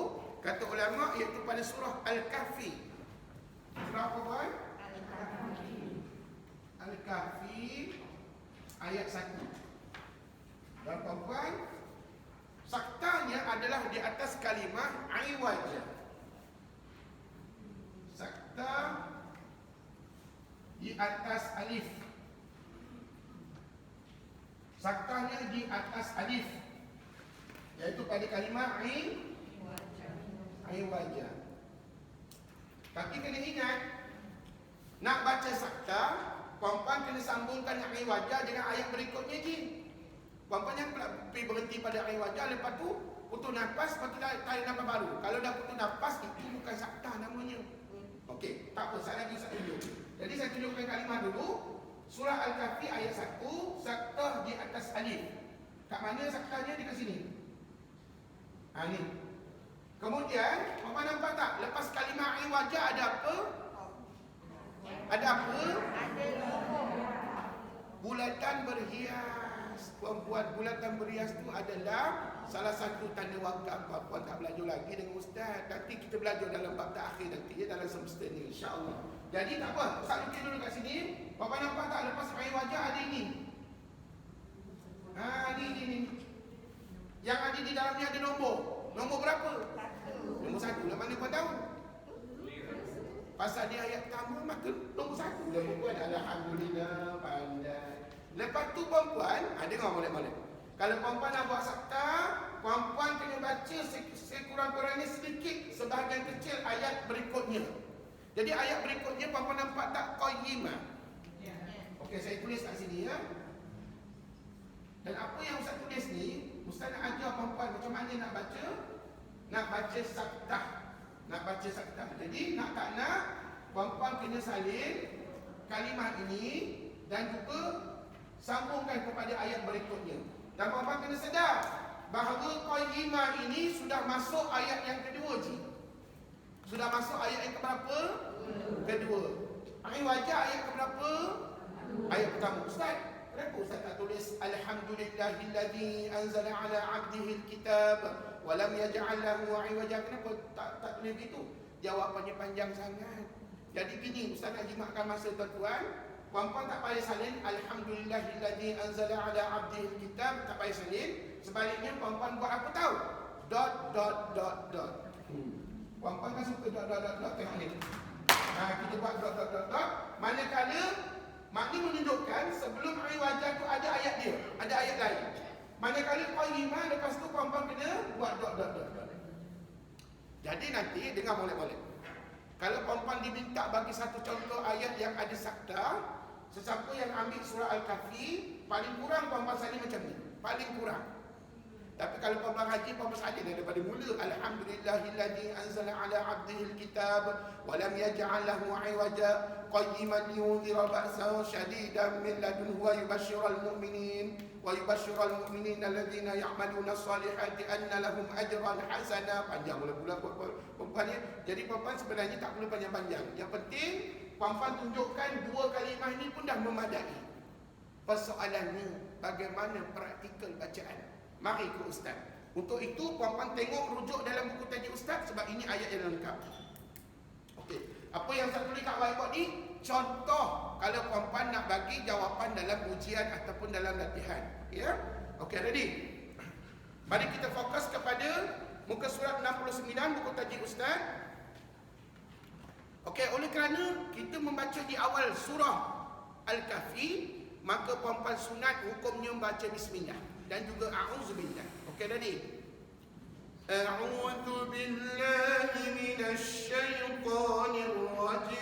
Kata ulama iaitu pada surah Al-Kahfi. Surah apa boy? Al-Kahfi ayat 1. Dan tuan-tuan, saktanya adalah di atas kalimah iwaja. Sakta di atas alif. Saktanya di atas alif, iaitu pada kalimah iwaja. Tapi kena ingat, nak baca sakta, puan-puan kena sambungkan iwaja dengan ayat berikutnya je. Puan-puan yang pergi berhenti pada iwaja, lepas tu putus nafas, lepas tu tarik nafas baru. Kalau dah putus nafas, itu bukan sakta namanya. Okey, tak apa, saya lagi tunjuk. Jadi saya tunjukkan kalimah dulu. Surah Al-Kahfi ayat 1, sakta di atas alif. Kat mana saktanya? Dekat sini. Ni. Kemudian, apa nampak tak? Lepas kalimah iwaja ada apa? Ada apa? Bulatan berhias. Puan-puan, bulatan berhias tu adalah salah satu tanda wakaf. Puan tak belajar lagi dengan ustaz. Nanti kita belajar dalam bab terakhir nanti ya, dalam semester ni, insya-Allah. Jadi tak apa, Ustaz lukis dulu kat sini. Puan-puan nampak tak? Lepas iwaja ada ini. Ini. Yang ada di dalamnya ada nombor. Nombor berapa? 1. Nombor 1. Lah mana puan tahu? Pasal dia ayat pertama, maka nombor 1. Nombor puan alhamdulillah pandai. Lepas tu puan-puan, dengar molek-molek. Kalau puan-puan nak buat sakta, puan-puan kena baca sekurang-kurangnya sedikit sebahagian kecil ayat berikutnya. Jadi ayat berikutnya puan-puan nampak tak? Qayyimah. Okey, saya tulis kat sini ya. Dan apa yang Ustaz tulis ni, Ustaz nak ajar puan-puan macam mana nak baca. Nak baca sakta. Nak baca sakta. Jadi nak tak nak, puan-puan kena salin kalimah ini dan juga sambungkan kepada ayat berikutnya. Dan puan-puan kena sedar bahawa qayyimah ini sudah masuk ayat yang kedua je. Sudah masuk ayat yang keberapa? Kedua. Wajah ayat keberapa? Ayat pertama. Ustaz, kenapa Ustaz tak tulis alhamdulillahilladzi anzala ala 'abdihi alkitab wa lam yaj'al lahu 'iwaja? Kenapa tak tulis begitu? Jawapannya panjang sangat. Jadi gini, Ustaz nak jimatkan masa tuan-tuan. Puan-puan tak payah salin alhamdulillahilladzi anzala ala 'abdihi alkitab, tak payah salin. Sebaliknya puan-puan buat apa tahu? Dot. Puan-puan kan suka dot tengok ni. Kita buat dot. Manakala makni menunjukkan sebelum iwaja tu ada ayat dia, ada ayat lain. Manakala qayyimah, lepas tu puan-puan kena buat dot. Jadi nanti dengar molek-molek. Kalau puan-puan diminta bagi satu contoh ayat yang ada sakta, sesiapa yang ambil surah Al-Kahfi, paling kurang puan-puan salin macam ni. Paling kurang. Tapi kalau puan-puan haji, puan-puan salin daripada mula alhamdulillahilladzi anzala ala 'abdihi alkitab wa lam yaj'al lahu 'iwaja qayyiman liyunzira ba'san shadidan min ladunhu wa yubashshiral mu'minin alladhina ya'maluna as-salihati anna lahum ajran hasana. Panjang mula-mula puan-puan ya. Jadi puan-puan sebenarnya tak perlu panjang-panjang. Yang penting puan-puan tunjukkan dua kalimah ini pun dah memadai. Persoalannya bagaimana praktikal bacaan? Mari ke Ustaz. Untuk itu puan-puan tengok rujuk dalam buku tajuk Ustaz, sebab ini ayat yang lengkap. Okey, apa yang saya tulis kat whiteboard ni contoh kalau puan-puan nak bagi jawapan dalam ujian ataupun dalam latihan. Okey ya? Okey, ready? Mari kita fokus kepada muka surat 69 buku tajuk Ustaz. Okey, oleh kerana kita membaca di awal surah Al-Kahfi, maka puan-puan sunat hukumnya membaca bismillah dan juga a'udzubillah. Okey, ready? A'udzu billahi minasy syaithanir rajim.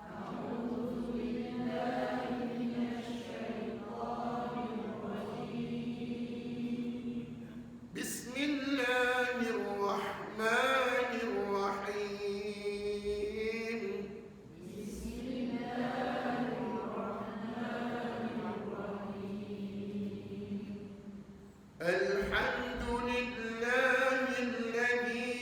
A'udzu billahi minasy syaithanir rajim. Bismillahirrahmanirrahim. الحمد لله الذي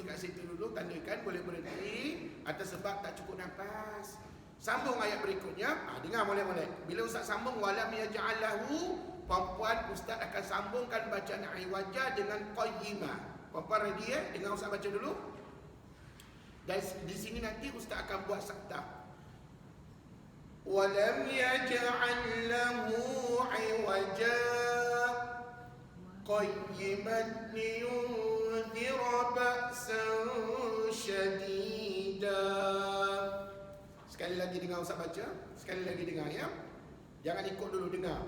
kat situ dulu, tandakan boleh berhenti atas sebab tak cukup nafas. Sambung ayat berikutnya. Dengar molek-molek. Bila Ustaz sambung walam yaj'al lahu, puan-puan Ustaz akan sambungkan bacaan iwaja dengan qayyimah. Puan-puan ready Dengar Ustaz baca dulu. Dan di sini nanti Ustaz akan buat sakta. Walam yaj'al lahu iwaja qayyiman liyunzira ba'san syadida. Sekali lagi dengar Ustaz baca. Sekali lagi dengar ya. Jangan ikut dulu, dengar.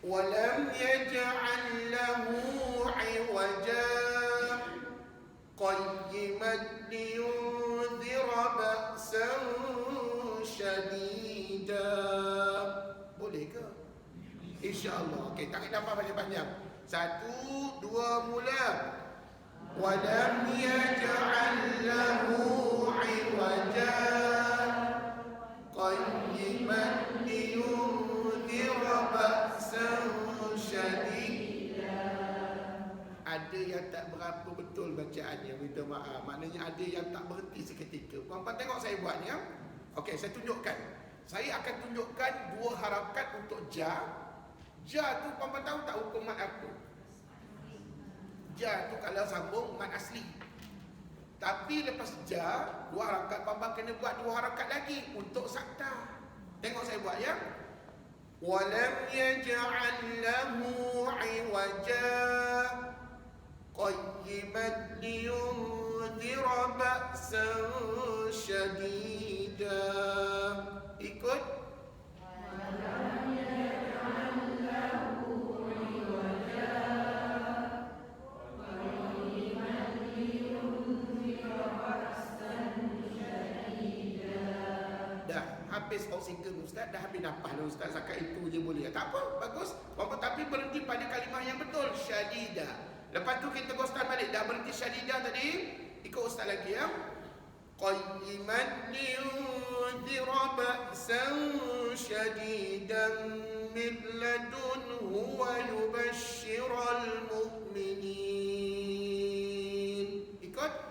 Walam yaj'al lahu iwaja qayyiman liyunzira ba'san syadida. Boleh ke? InsyaAllah. Okey, tak kena apa panjang-panjang. 1, 2, mula. Walam yaj'al lahu iwaja qayyiman liyunzira ba'san syadida. Ada yang tak berapa betul bacaannya, minta maaf. Maknanya ada yang tak berhenti seketika. Puan-puan tengok saya buat ni ya. Okey, saya tunjukkan. Saya akan tunjukkan 2 harakat untuk ja. Ja tu puan-puan tahu tak hukum mat apa? Ja tu kalau sambung mat asli. Tapi lepas ja, 2 harakat, puan-puan kena buat 2 harakat lagi untuk sakta. Tengok saya buat ya. Walam yaj'al lahu iwaja qayyiman liyunzira ba'san syadida. Ikut. Habis oksigen Ustaz, dah habis nafas lah Ustaz, zakat itu je boleh. Tak apa, bagus. Tapi berhenti pada kalimah yang betul, syadida. Lepas tu kita gostan balik, dah berhenti syadida tadi. Ikut Ustaz lagi ya. Qayyiman liyunzira ba'san syadidan min ladunhu wa yubashshiral mu'minin. Ikut.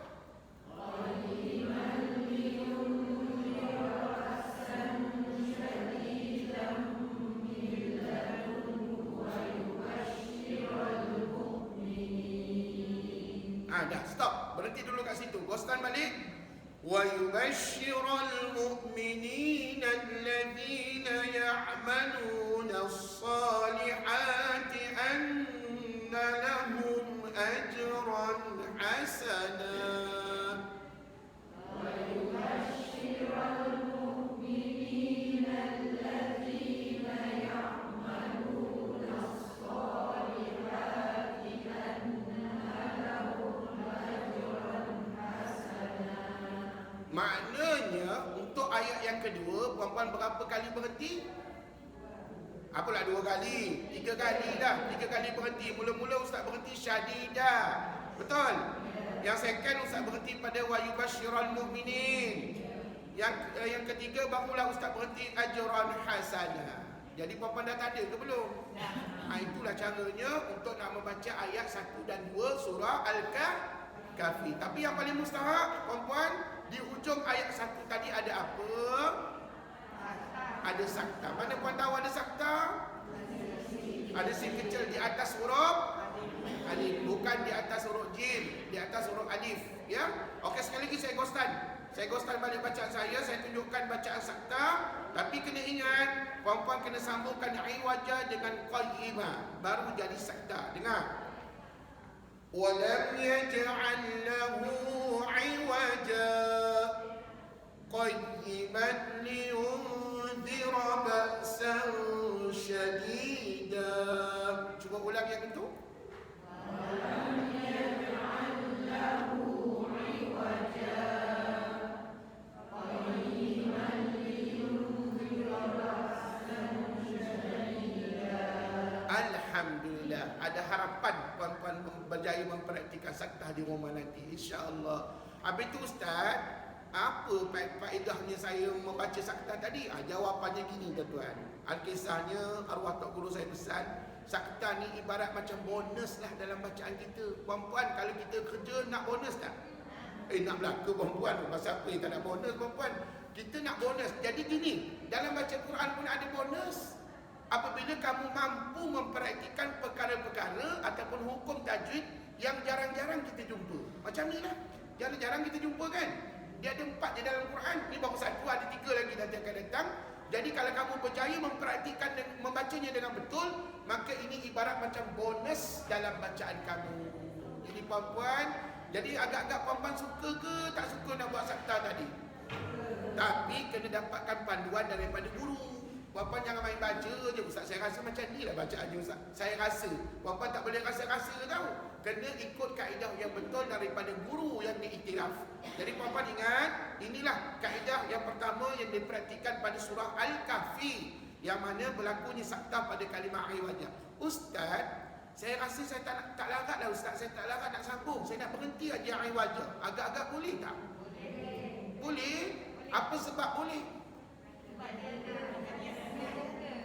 Dah, stop. Berhenti dulu kat situ. Gostan balik. Wa yubashshiral mu'minina alladhina ya'maluna as-salihati anna lahum ajran hasana. Maknanya untuk ayat yang kedua, puan-puan berapa kali berhenti? Apalah 2 kali, 3 kali dah. 3 kali berhenti. Mula-mula Ustaz berhenti syadidah. Betul? Yang second Ustaz berhenti pada wa yubashshiral mu'minin. Yang ketiga barulah Ustaz berhenti ajran hasanah. Jadi puan-puan dah tak ada ke belum? Itulah caranya untuk nak membaca ayat 1 dan 2 surah Al-Kahfi. Tapi yang paling mustahak, puan-puan, di ujung ayat 1 tadi ada apa? Ada sakta. Mana puan tahu ada sakta? Ada sin kecil di atas huruf alif, bukan di atas huruf jim, di atas huruf alif, ya. Okey, sekali lagi saya ghostan. Saya ghostan balik bacaan saya tunjukkan bacaan sakta, tapi kena ingat, puan-puan kena sambungkan iwaja dengan qayyimah, baru jadi sakta. Dengar. Walam yaj'al lahu iwaja qayyiman liyunzira ba'san syadida. Cuba ulang yang itu. Walam yaj'al lahu iwaja qayyiman liyunzira ba'san syadida. Alhamdulillah, ada harapan puan-puan berjaya mempraktikkan sakta di rumah nanti, insya-Allah. Habis itu Ustaz, apa faedahnya saya membaca sakta tadi? Jawapannya gini tuan-tuan. Al-kisahnya arwah tok guru saya pesan, sakta ni ibarat macam bonus lah dalam bacaan kita. Puan-puan, kalau kita kerja nak bonus tak? Nak belaka perempuan, pasal apa yang tak nak bonus perempuan? Kita nak bonus. Jadi gini, dalam baca Quran pun ada bonus. Apabila kamu mampu mempraktikkan perkara-perkara ataupun hukum tajwid yang jarang-jarang kita jumpa. Macam ni lah, jarang-jarang kita jumpa kan. Dia ada 4 di dalam Quran. Ni baru 1, ada 3 lagi nanti akan datang. Jadi kalau kamu berjaya mempraktikkan dan membacanya dengan betul, maka ini ibarat macam bonus dalam bacaan kamu. Jadi puan-puan, jadi agak-agak puan-puan suka ke tak suka nak buat sakta tadi? Tapi kena dapatkan panduan daripada guru. Puan-puan jangan main baca je. Ustaz, saya rasa macam ni lah bacaannya Ustaz. Saya rasa. Puan-puan tak boleh rasa-rasa tau. Kena ikut kaedah yang betul daripada guru yang diiktiraf. Jadi puan-puan ingat, inilah kaedah yang pertama yang dipraktikkan pada surah Al-Kahfi, yang mana berlakunya sakta pada kalimah iwajah. Ustaz, saya rasa saya tak larat lah Ustaz. Saya tak larat nak sambung. Saya nak berhenti aja iwajah. Agak-agak boleh tak? Boleh. Apa sebab boleh?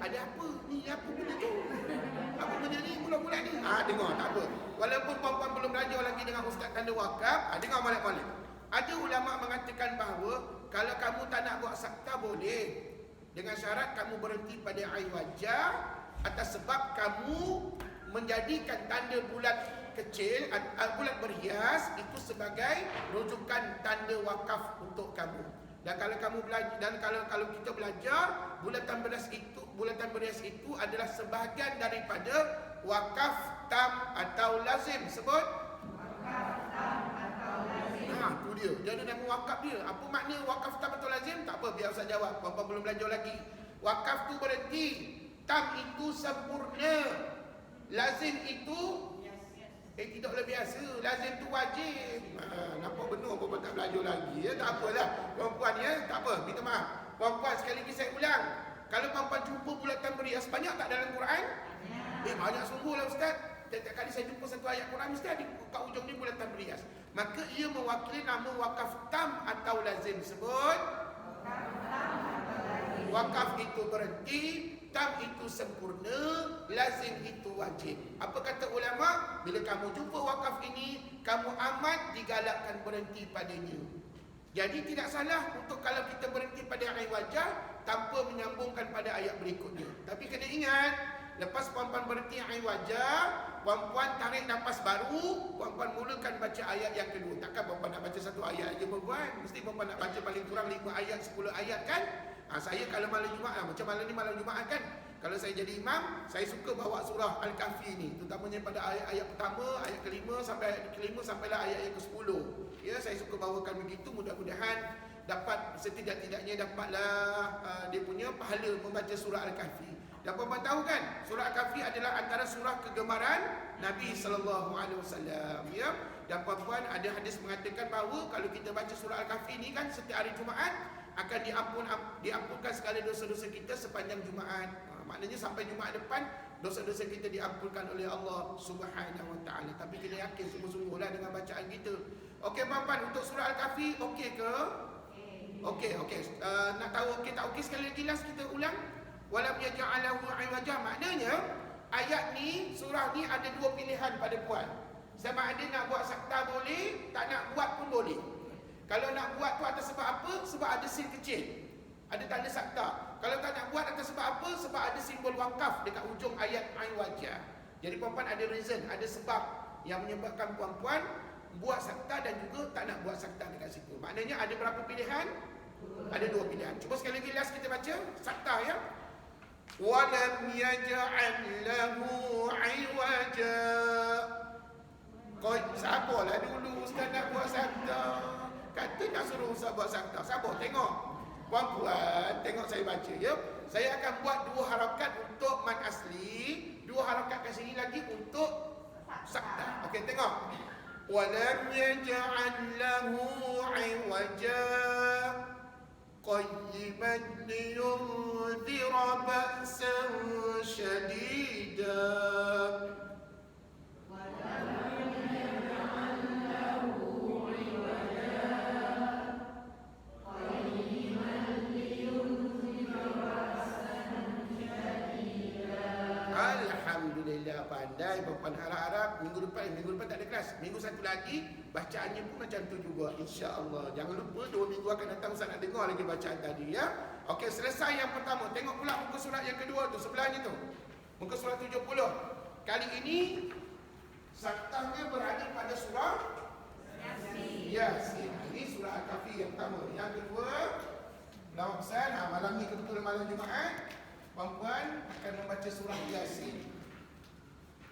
Ada apa? Ni apa benda tu? Apa benda ni? Mula-mula ni? Dengar, tak apa. Walaupun puan-puan belum belajar lagi dengan Ustaz tanda wakaf, dengar molek-molek. Ada ulama mengatakan bahawa kalau kamu tak nak buat sakta boleh, dengan syarat kamu berhenti pada air wajah atas sebab kamu menjadikan tanda bulat kecil, bulat berhias itu sebagai rujukan tanda wakaf untuk kamu. Dan kalau kamu belajar, dan kalau kita belajar, bulatan berhias itu adalah sebahagian daripada wakaf tam atau lazim. Sebut wakaf tam atau lazim. Tu dia. Dia ada nama wakaf dia. Apa makna wakaf tam atau lazim? Tak apa, biar Ustaz jawab. Puan-puan belum belajar lagi. Wakaf tu berhenti. Tam itu sempurna. Lazim itu tidak boleh biasa. Lazim tu wajib. Nampak benar puan-puan tak belajar lagi. Tak apalah. Puan-puan tak apa. Minta maaf. Puan-puan sekali lagi saya ulang. Kalau puan-puan jumpa bulatan berhias, banyak tak dalam Quran? Banyak sungguh lah Ustaz. Setiap kali saya jumpa satu ayat Quran, mesti ada kat ujung ni bulatan berhias. Maka ia mewakili nama wakaf tam atau lazim. Sebut wakaf itu berhenti, tam itu sempurna, lazim itu wajib. Apa kata ulama? Bila kamu jumpa wakaf ini, kamu amat digalakkan berhenti padanya. Jadi tidak salah untuk kalau kita berhenti pada ayat wajah tanpa menyambungkan pada ayat berikutnya. Tapi kena ingat, lepas puan-puan berhenti ayat wajah, puan-puan tarik nafas baru, puan-puan mulakan baca ayat yang kedua. Takkan puan-puan nak baca satu ayat aja puan-puan. Mesti puan-puan nak baca paling kurang 5 ayat, 10 ayat kan? Saya kalau malam Jumaat, macam malam ni malam Jumaat kan, kalau saya jadi imam, saya suka bawa surah Al-Kahfi ni, terutamanya pada ayat-ayat pertama, ayat kelima sampai ayat kelima sampailah ayat yang ke-10. Ya, saya suka bawakan begitu, mudah-mudahan dapat setidak-tidaknya dapatlah dia punya pahala membaca surah Al-Kahfi. Dan puan-puan tahu kan, surah Al-Kahfi adalah antara surah kegemaran Nabi sallallahu alaihi wasallam, ya. Dan puan-puan, ada hadis mengatakan bahawa kalau kita baca surah Al-Kahfi ni kan setiap hari Jumaat akan diampunkan segala dosa-dosa kita sepanjang Jumaat. Maknanya sampai Jumaat depan dosa-dosa kita diampunkan oleh Allah Subhanahu wa taala. Tapi kena yakin sungguh-sungguhlah dengan bacaan kita. Okey puan-puan, untuk surah Al-Kahfi okey ke? Okey. Nak tahu okey tak okey, sekali lagi last kita ulang. Walam yaj'alahu 'iwaja. Maknanya ayat ni, surah ni ada 2 pilihan pada puan. Sama ada nak buat sakta boleh, tak nak buat pun boleh. Kalau nak buat tu atas sebab apa? Sebab ada sin kecil, ada tanda sakta. Kalau tak nak buat atas sebab apa? Sebab ada simbol wakaf dekat ujung ayat ain wajah. Jadi puan-puan ada reason, ada sebab yang menyebabkan puan-puan buat sakta dan juga tak nak buat sakta dekat situ. Maknanya ada berapa pilihan? Ada 2 pilihan. Cuba sekali lagi last kita baca sakta ya. Walam yaj'al lahu 'iwaja. Kau sabarlah dulu Ustaz nak buat sakta. Kata nak suruh Ustaz buat sakta. Sabar, tengok. Puan-puan, tengok saya baca ya. Saya akan buat 2 harakat untuk mad asli, 2 harakat kat sini lagi untuk sakta. Okey, tengok. Walam yaj'al lahu 'iwaja qayyiman liyunzira ba'san shadida. Alhamdulillah, pandai perempuan harap-harap. Minggu depan tak ada kelas. Minggu satu lagi, bacaannya pun macam tu juga, insya-Allah. Jangan lupa 2 minggu akan datang Ustaz nak dengar lagi bacaan tadi ya. Okey, selesai yang pertama. Tengok pula muka surat yang kedua tu, sebelahnya tu. Muka surat 70. Kali ini saktahnya berada pada surah Yasin. Ini surah Al-Kahfi yang pertama. Yang kedua, lawak pesan, malam ni kebetulan malam Jumaat, perempuan akan membaca surah Yasin.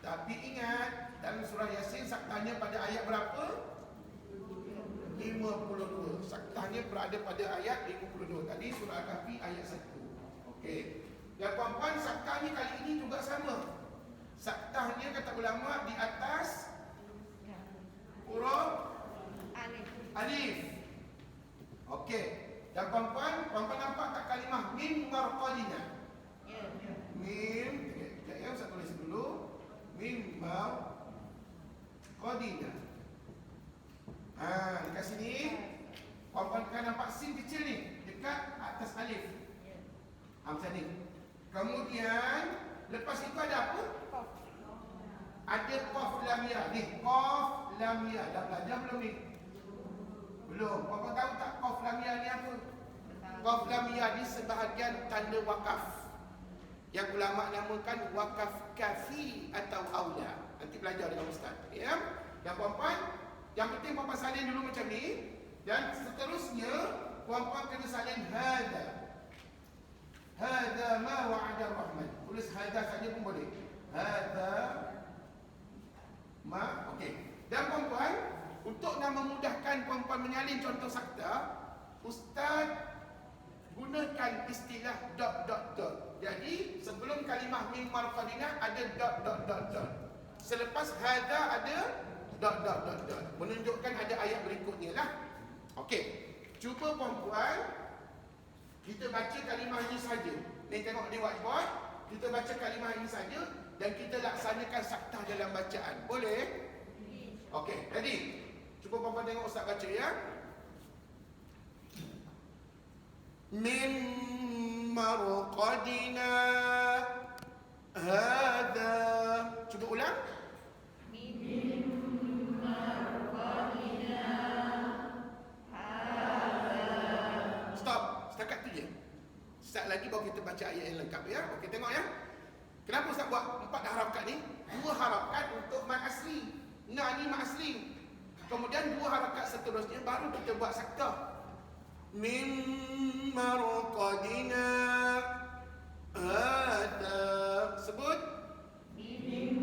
Tapi ingat, dalam surah Yasin saktahnya pada ayat berapa? 52. Saktahnya berada pada ayat 52. Tadi surah Al-Kahfi ayat 1. Okey. Dan perempuan saktahnya kali ini juga sama. Saktahnya kata ulama di atas huruf alif. Okey. Dan perempuan nampak tak kalimah mim marqadina? Ya. Mim, ya, saya tulis dulu. Mim marqadina. Dekat sini perempuan kan nampak sin kecil ni dekat atas alif. Ya. Macam ni. Kemudian lepas itu ada apa? Ada qaf lam ya. Ni qaf lam ya. Dah belajar belum ni? Belum. Apa tahu tak qaf lam ya ni apa? Qaf lam ya ni sebahagian tanda wakaf. Yang ulama namakan wakaf kafi atau aula. Nanti belajar dengan ustaz. Ya. Dan perempuan, yang penting perempuan salin dulu macam ni. Dan seterusnya perempuan kena salin hada. Hada ma wa'ada ar-Rahman. Tulis hada saja pun boleh. Hada ma, okey. Dan perempuan, untuk nak memudahkan perempuan menyalin contoh sakta, ustaz gunakan istilah dot dot dot. Jadi sebelum kalimah mim marqadina ada dot dot dot dot. Selepas hada ada dot dot dot dot. Menunjukkan ada ayat berikutnya lah. Okey. Cuba perempuan, kita baca kalimah ini saja. Ni tengok di whiteboard, kita baca kalimah ini saja dan kita laksanakan saktah dalam bacaan. Boleh? Okey, ready? Cuba perempuan tengok ustaz baca ya. Min marqadina hada. Cuba ulang. Min marqadina hada. Stop, setakat tu je. Sekejap lagi baru kita baca ayat yang lengkap ya. Okey, tengok ya. Kenapa Ustaz buat 4 harakat ni? 2 harakat untuk mad asli. Nah, ni mad asli. Kemudian 2 harakat seterusnya baru kita buat saktah. Min marqadina hada. Sebut. Min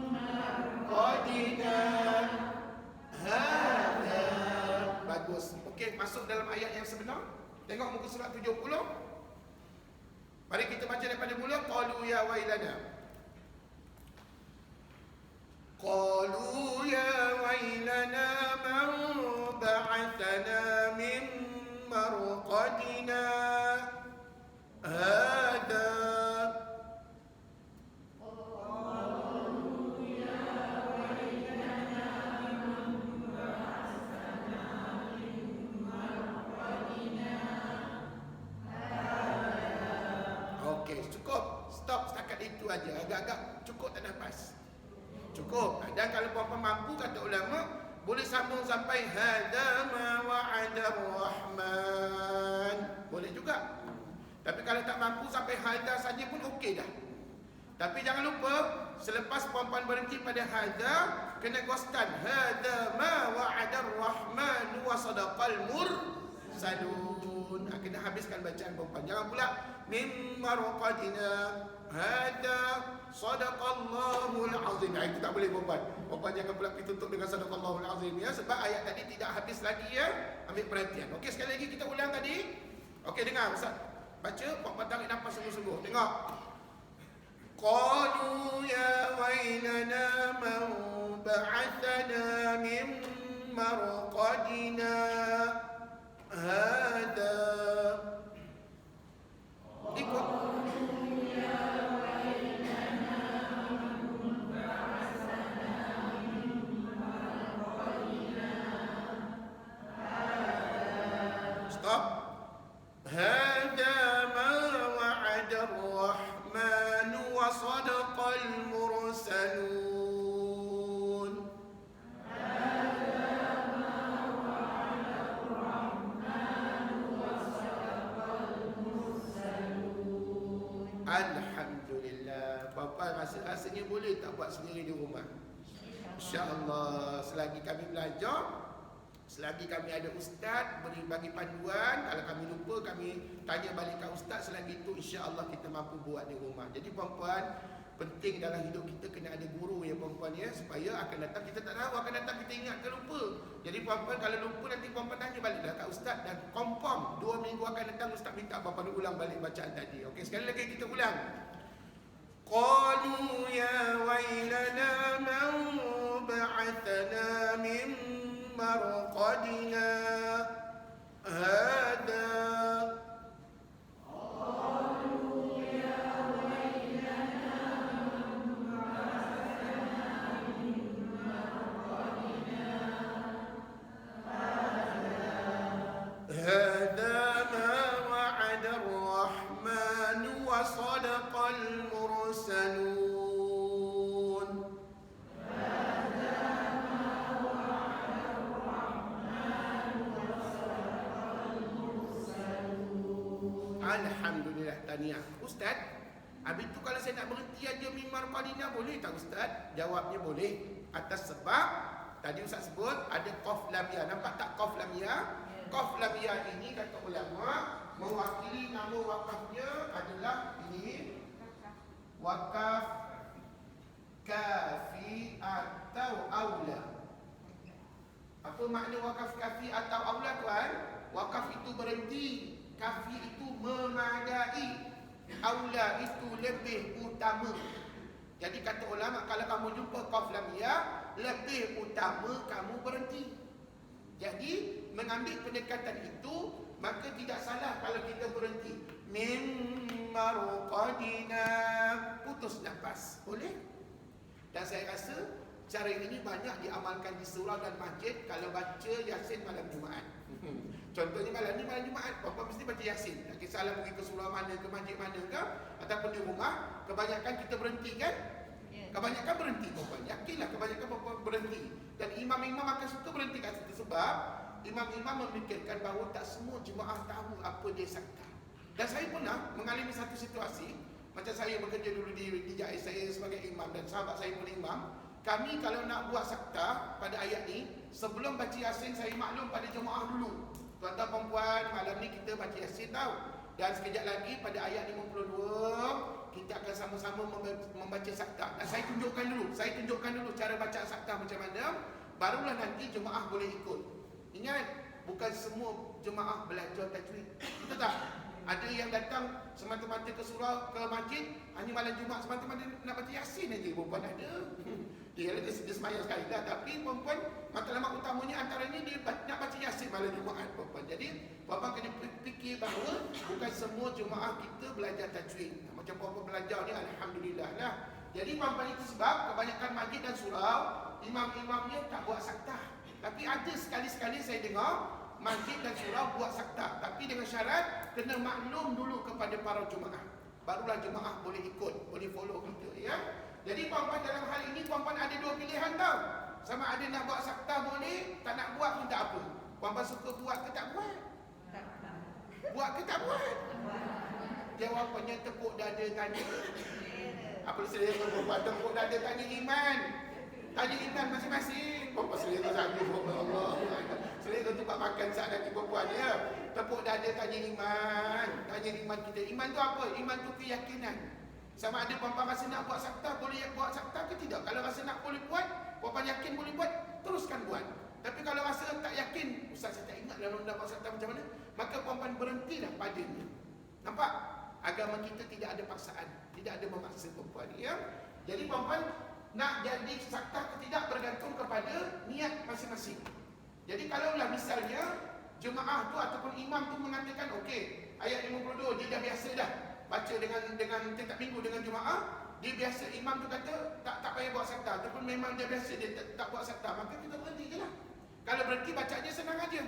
marqadina hada. Bagus. Okey, masuk dalam ayat yang sebenar. Tengok muka surat 70. Mari kita baca daripada mula. Qalu ya wailana. Qalu ya wailana man ba'athana min marqadina hada. Cukup. Stop setakat itu aja. Agak-agak cukup tak nafas. Cukup. Dan kalau puan-puan mampu, kata ulama, boleh sambung sampai hada ma wa'ada ar-Rahman. Boleh juga. Tapi kalau tak mampu sampai hada saja pun okey dah. Tapi jangan lupa, selepas puan-puan berhenti pada hada, kena ghostan hada ma wa'ada ar-Rahman wa sadaqal mursalun. Kena habiskan bacaan perempuan. Jangan pula mim marqadina hada sadaqallahul azim. Itu tak boleh perempuan. Perempuan jangan pula pergi tutup dengan sadaqallahul azim ya, sebab ayat tadi tidak habis lagi ya. Ambil perhatian. Okey, sekali lagi kita ulang tadi. Okey, dengar Ustaz. Baca, perempuan tarik nafas sungguh-sungguh. Tengok. Qalu ya wailana man ba'athana min marqadina hada. Ikut. Stop. Hada ma wa'ada ar-Rahman wa sadaqa Alhamdulillah. Puan-puan rasanya boleh tak buat sendiri di rumah? InsyaAllah. Selagi kami belajar, selagi kami ada ustaz bagi panduan, kalau kami lupa kami tanya balik ke ustaz, selagi itu insya-Allah kita mampu buat di rumah. Jadi puan-puan, penting dalam hidup kita kena ada guru ya puan-puan ya, supaya akan datang kita tak tahu akan datang kita ingat ke lupa. Jadi puan-puan kalau lupa nanti puan-puan tanya baliklah kat ustaz dan confirm 2 minggu akan datang ustaz minta puan-puan ulang balik bacaan tadi. Okey, sekali lagi kita ulang. Qalu ya wailana man ba'athana min marqadina hada. هذا ما وعد الرحمن وصدق المرسلون. Alhamdulillah, tahniah. Ustaz, habis tu kalau saya nak berhenti aja mimar qalina boleh tak Ustaz? Jawabnya boleh. Atas sebab tadi Ustaz sebut ada qaf lam ya. Nampak tak qaf lam ya? Qaf lam ya ini kata ulama mewakili nama wakafnya adalah ini wakaf kafi atau aula. Apa makna wakaf kafi atau aula tuan? Wakaf itu berhenti, kafi itu memadai, aula itu lebih utama. Jadi kata ulama kalau kamu jumpa qaf lam ya, lebih utama kamu berhenti. Jadi mengambil pendekatan itu, maka tidak salah kalau kita berhenti min marqadina, putus nafas, boleh? Dan saya rasa cara ini banyak diamalkan di surau dan masjid kalau baca Yasin malam Jumaat. Contohnya malam ni malam Jumaat, puan-puan mesti baca Yasin. Tak kisahlah pergi ke surau mana, ke masjid mana ke, ataupun di rumah, kebanyakan kita berhenti kan? Kebanyakan berhenti puan-puan. Yakinlah kebanyakan puan-puan berhenti. Dan imam-imam akan suka berhenti kat situ sebab imam-imam memikirkan bahawa tak semua jemaah tahu apa dia sakta. Dan saya pernah mengalami satu situasi, macam saya bekerja dulu di JAIS, saya sebagai imam dan sahabat saya pun imam. Kami kalau nak buat sakta pada ayat ni, sebelum baca Yasin saya maklum pada jemaah dulu. Tuan-tuan perempuan, malam ni kita baca Yasin tahu. Dan sekejap lagi pada ayat 52 kita akan sama-sama membaca sakta. Dan saya tunjukkan dulu cara baca sakta macam mana, barulah nanti jemaah boleh ikut. Ingat, bukan semua jemaah belajar tajwid. Betul tak? Ada yang datang semata-mata ke surau, ke masjid hanya malam Jumaat semata-mata nak baca Yasin aja. Perempuan ada. Dia semayang sekali dah. Tapi perempuan matlamat utamanya antaranya dia nak baca Yasin malam Jumaat perempuan. Jadi perempuan kena fikir bahawa bukan semua jemaah kita belajar tajwid. Macam perempuan belajar ni alhamdulillah lah. Jadi perempuan itu sebab kebanyakan masjid dan surau imam-imamnya tak buat sakta. Tapi ada sekali-sekali saya dengar masjid dan surau buat sakta, tapi dengan syarat kena maklum dulu kepada para jemaah. Barulah jemaah boleh ikut, boleh follow kita ya. Jadi puan-puan dalam hal ini puan-puan ada 2 pilihan tau. Sama ada nak buat sakta boleh, tak nak buat pun tak apa. Puan-puan suka buat ke tak buat? Buat ke tak buat? Jawapannya tepuk dada tanya. Apa selera perempuan tepuk dada tanya iman. Tanya iman masing-masing. Perempuan selera saja Allah. Selera tu buat makan saat lagi perempuan ya. Tepuk dada tanya iman. Tanya iman kita. Iman tu apa? Iman tu keyakinan. Sama ada puan-puan rasa nak buat sakta, boleh buat sakta ke tidak? Kalau rasa nak boleh buat, puan-puan yakin boleh buat, teruskan buat. Tapi kalau rasa tak yakin, ustaz saya tak ingat dalam undang buat sakta macam mana, maka puan-puan berhentilah padanya. Nampak? Agama kita tidak ada paksaan, tidak ada memaksa perempuan ya. Jadi puan-puan nak jadi sakta ke tidak bergantung kepada niat masing-masing. Jadi kalaulah misalnya jemaah tu ataupun imam tu mengatakan okey, ayat 52 dia dah biasa dah baca dengan tiap minggu dengan jemaah, dia biasa, imam tu kata tak payah buat sakta, ataupun memang dia biasa dia tak buat sakta, maka kita berhenti je lah. Kalau berhenti bacanya senang aja.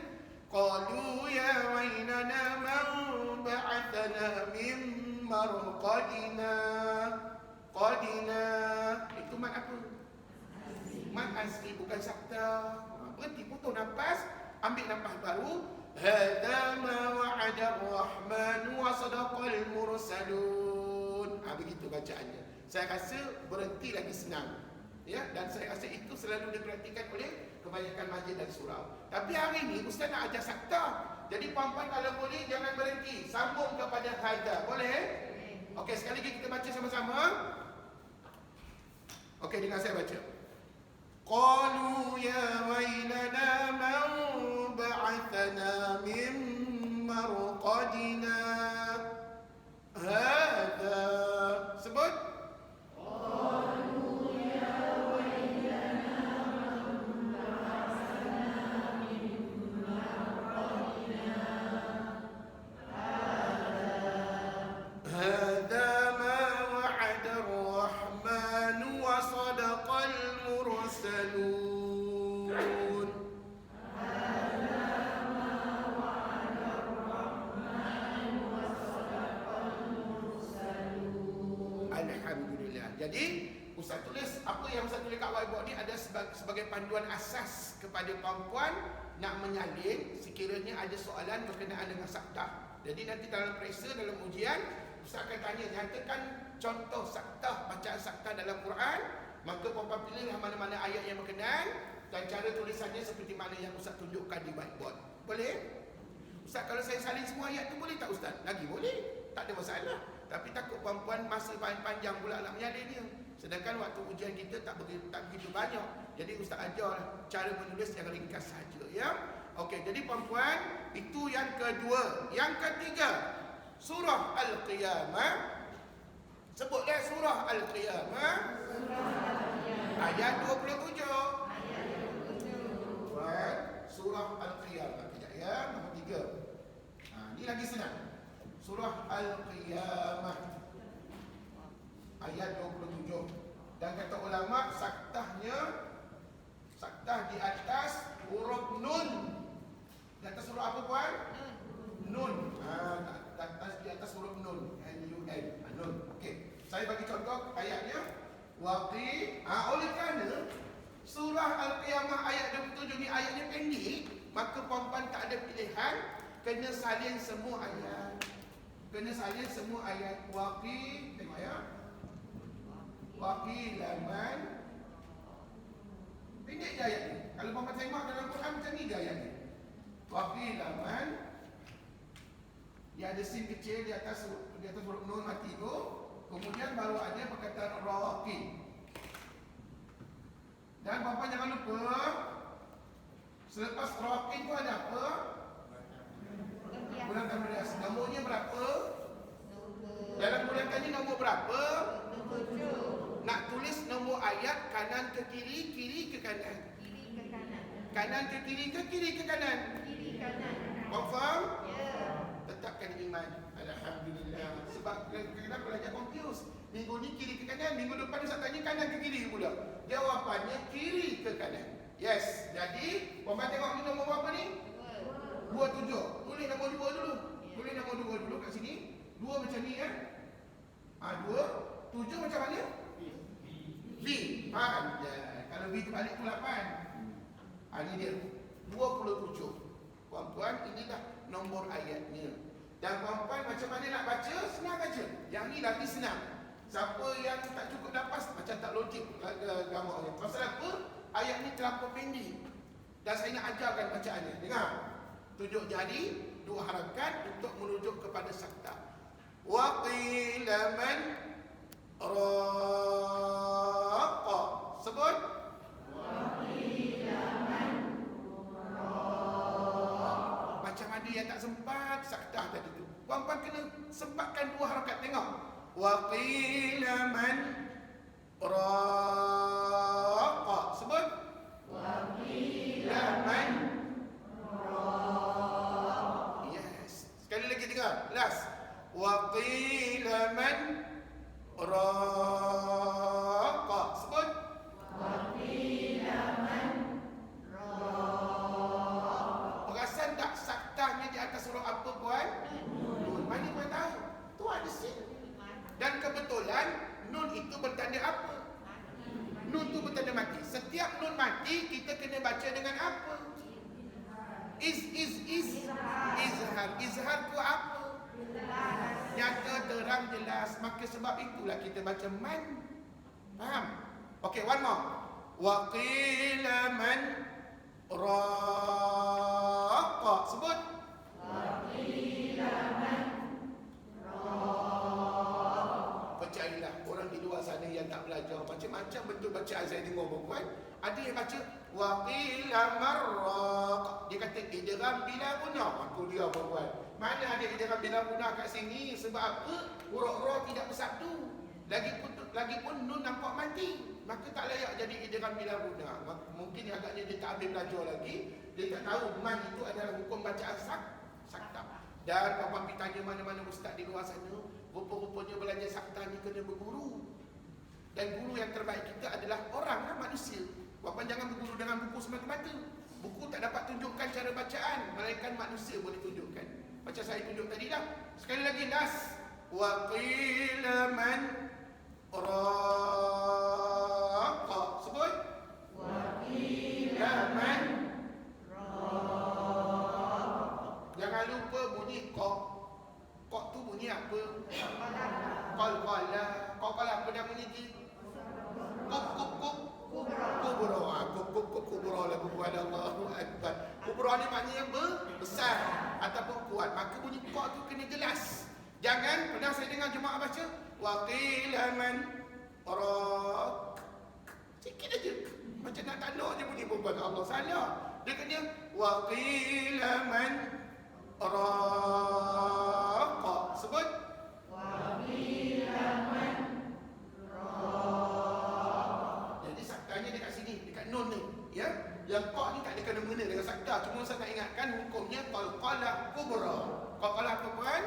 Qalu ya wailana man ba'athana min marqadina. Qadina itu mat apa? Mat asli, bukan sakta. Berhenti, putus nafas, ambil nafas baru. Hadza ma wa'ada ar-rahman wa sadaqal mursalun. Begitu bacaannya. Saya rasa berhenti lagi senang. Ya, dan saya rasa itu selalu diperhatikan oleh kebanyakan majlis dan surau. Tapi hari ini Ustaz nak ajar sakta. Jadi puan-puan kalau boleh jangan berhenti, sambung kepada hadza. Boleh? Okey, sekali lagi kita baca sama-sama. Okey, dengar saya baca. Qalu ya wailana man ba'athana min marqadina. Hadza. Sebut. Jadi Ustaz tulis apa yang Ustaz tulis kat whiteboard ni ada sebagai panduan asas kepada puan-puan nak menyalin sekiranya ada soalan berkenaan dengan sakta. Jadi nanti dalam periksa, dalam ujian, Ustaz akan tanya, nyatakan contoh sakta, bacaan sakta dalam Quran. Maka puan-puan pilihlah mana-mana ayat yang berkenaan dan cara tulisannya seperti mana yang Ustaz tunjukkan di whiteboard. Boleh? Ustaz, kalau saya salin semua ayat tu boleh tak Ustaz? Lagi boleh, tak ada masalah. Tapi takut puan-puan masa panjang pula nak menyalinnya. Sedangkan waktu ujian kita tak begitu banyak. Jadi Ustaz ajar cara menulis yang ringkas saja, ya. Okey, jadi puan-puan, itu yang kedua. Yang ketiga, surah Al-Qiyamah. Sebutlah surah Al-Qiyamah. Ayat 27. Surah Al-Qiyamah. Kejap ya, nombor 3. Ini lagi senang. Surah Al-Qiyamah ayat 27. Dan kata ulama, saktah di atas huruf nun. Di atas huruf apa puan? Nun. Di atas huruf nun. N-U-N. Nun. Okey. Saya bagi contoh ayatnya. Oleh kerana surah Al-Qiyamah ayat 27 ni ayatnya pendek, maka puan-puan tak ada pilihan, kena salin semua ayat. Tengok ya. Waqilaman. Pendek je ayat ni. Kalau puan-puan tengok dalam Quran macam ni je ayat ni. Waqilaman. Dia ada sin kecil di atas huruf nun mati tu. Kemudian baru ada perkataan rawaqi. Dan puan-puan jangan lupa, selepas rawaqi tu ada apa? Bulan Ramadan. Nomornya berapa? Dalam bulan ni nombor berapa? Nombor 7. Nak tulis nombor ayat kanan ke kiri, kiri ke kanan? Kiri ke kanan. Kanan ke kiri ke kiri ke kanan? Kiri kanan. Confirm? Ya. Tetapkan iman. Alhamdulillah. Sebab kadang-kadang belajar confuse. Minggu ni kiri ke kanan, minggu depan Ustaz tanya kanan ke kiri pula. Jawapannya kiri ke kanan. Yes. Jadi, puan-puan tengok ni nombor berapa ni? 27. Tulis nombor 2 dulu. Tulis nombor 2 dulu kat sini. 2 macam ni kan? 2. 7 macam mana? B. Kalau B terbalik tu 8. Ini dia. 27. Puan-puan, inilah nombor ayatnya. Dan puan-puan macam mana nak baca? Senang aja. Yang ni lagi senang. Siapa yang tak cukup nafas, macam tak logik gambarnya. Pasal apa? Ayat ni terlampau pendek. Dan saya nak ajarkan bacaannya. Dengar. Tunjuk jari, 2 harakat untuk merujuk kepada sakta. Wa qila man raqa. Sebut. Wa qila man raqa. Macam ada yang tak sempat sakta tadi tu. Puan-puan kena sempatkan 2 harakat. Tengok. Wa qila man raqa. Sebut. Wa qila man. Sekali lagi dengar. Last. Wa qila man raqa. Sebut. Wa qila man raqa. Perasan tak saktahnya di atas huruf apa puan? Nun. Mana puan tahu? Tu ada sin. Dan kebetulan nun itu bertanda apa? Nun tu bertanda mati. Setiap nun mati kita kena baca dengan apa? Izhar. Izhar tu apa? Nyata sebab itulah kita baca man. Faham? Okey, one more. Wa qila man raqa. Sebut. Percayalah, orang di luar sana yang tak belajar macam-macam bentuk bacaan saya dengar perempuan. Ada yang baca wa qila marraq. Dia kata idgham bila guna. Aku dia perempuan. Mana ada idgham bila guna kat sini? Sebab apa? Huruf ra tidak bersatu. Lagipun nun nampak mati. Maka tak layak jadi idgham bila guna. Mungkin agaknya dia tak habis belajar lagi. Dia tak tahu man itu adalah hukum bacaan sakta. Dan perempuan pergi tanya mana-mana ustaz di luar sana, rupa-rupanya belajar sakta ni kena berguru. Dan guru yang terbaik kita adalah orang, manusia. Puan jangan berguru dengan buku semata-mata. Buku tak dapat tunjukkan cara bacaan, melainkan manusia boleh tunjukkan. Macam saya tunjuk tadi dah. Sekali lagi nas. Wa qila man raqa. Sebut. Wa qila man raqa. Jangan lupa bunyi kok. Kok tu bunyi apa? Qal-qala. Qal apa dah bunyi ni? Kuk. Kubra. Kubra lah buat Allahu Akbar. Kubra ni maknanya besar ataupun kuat. Maka bunyi kok tu kena jelas. Jangan, pernah saya dengar jemaah baca wa qila man raq. Sikit aja. Macam nak tanda je bunyi perempuan. Allah salah. Dia kena wa qila man raqa. Sebut. Wa qila man raqa. Jadi saktanya dekat sini, dekat nun ni, ya. Yang qa ni tak ada kena mengena dengan sakta. Cuma saya nak ingatkan hukumnya qalqalah kubra. Qalqalah apa puan?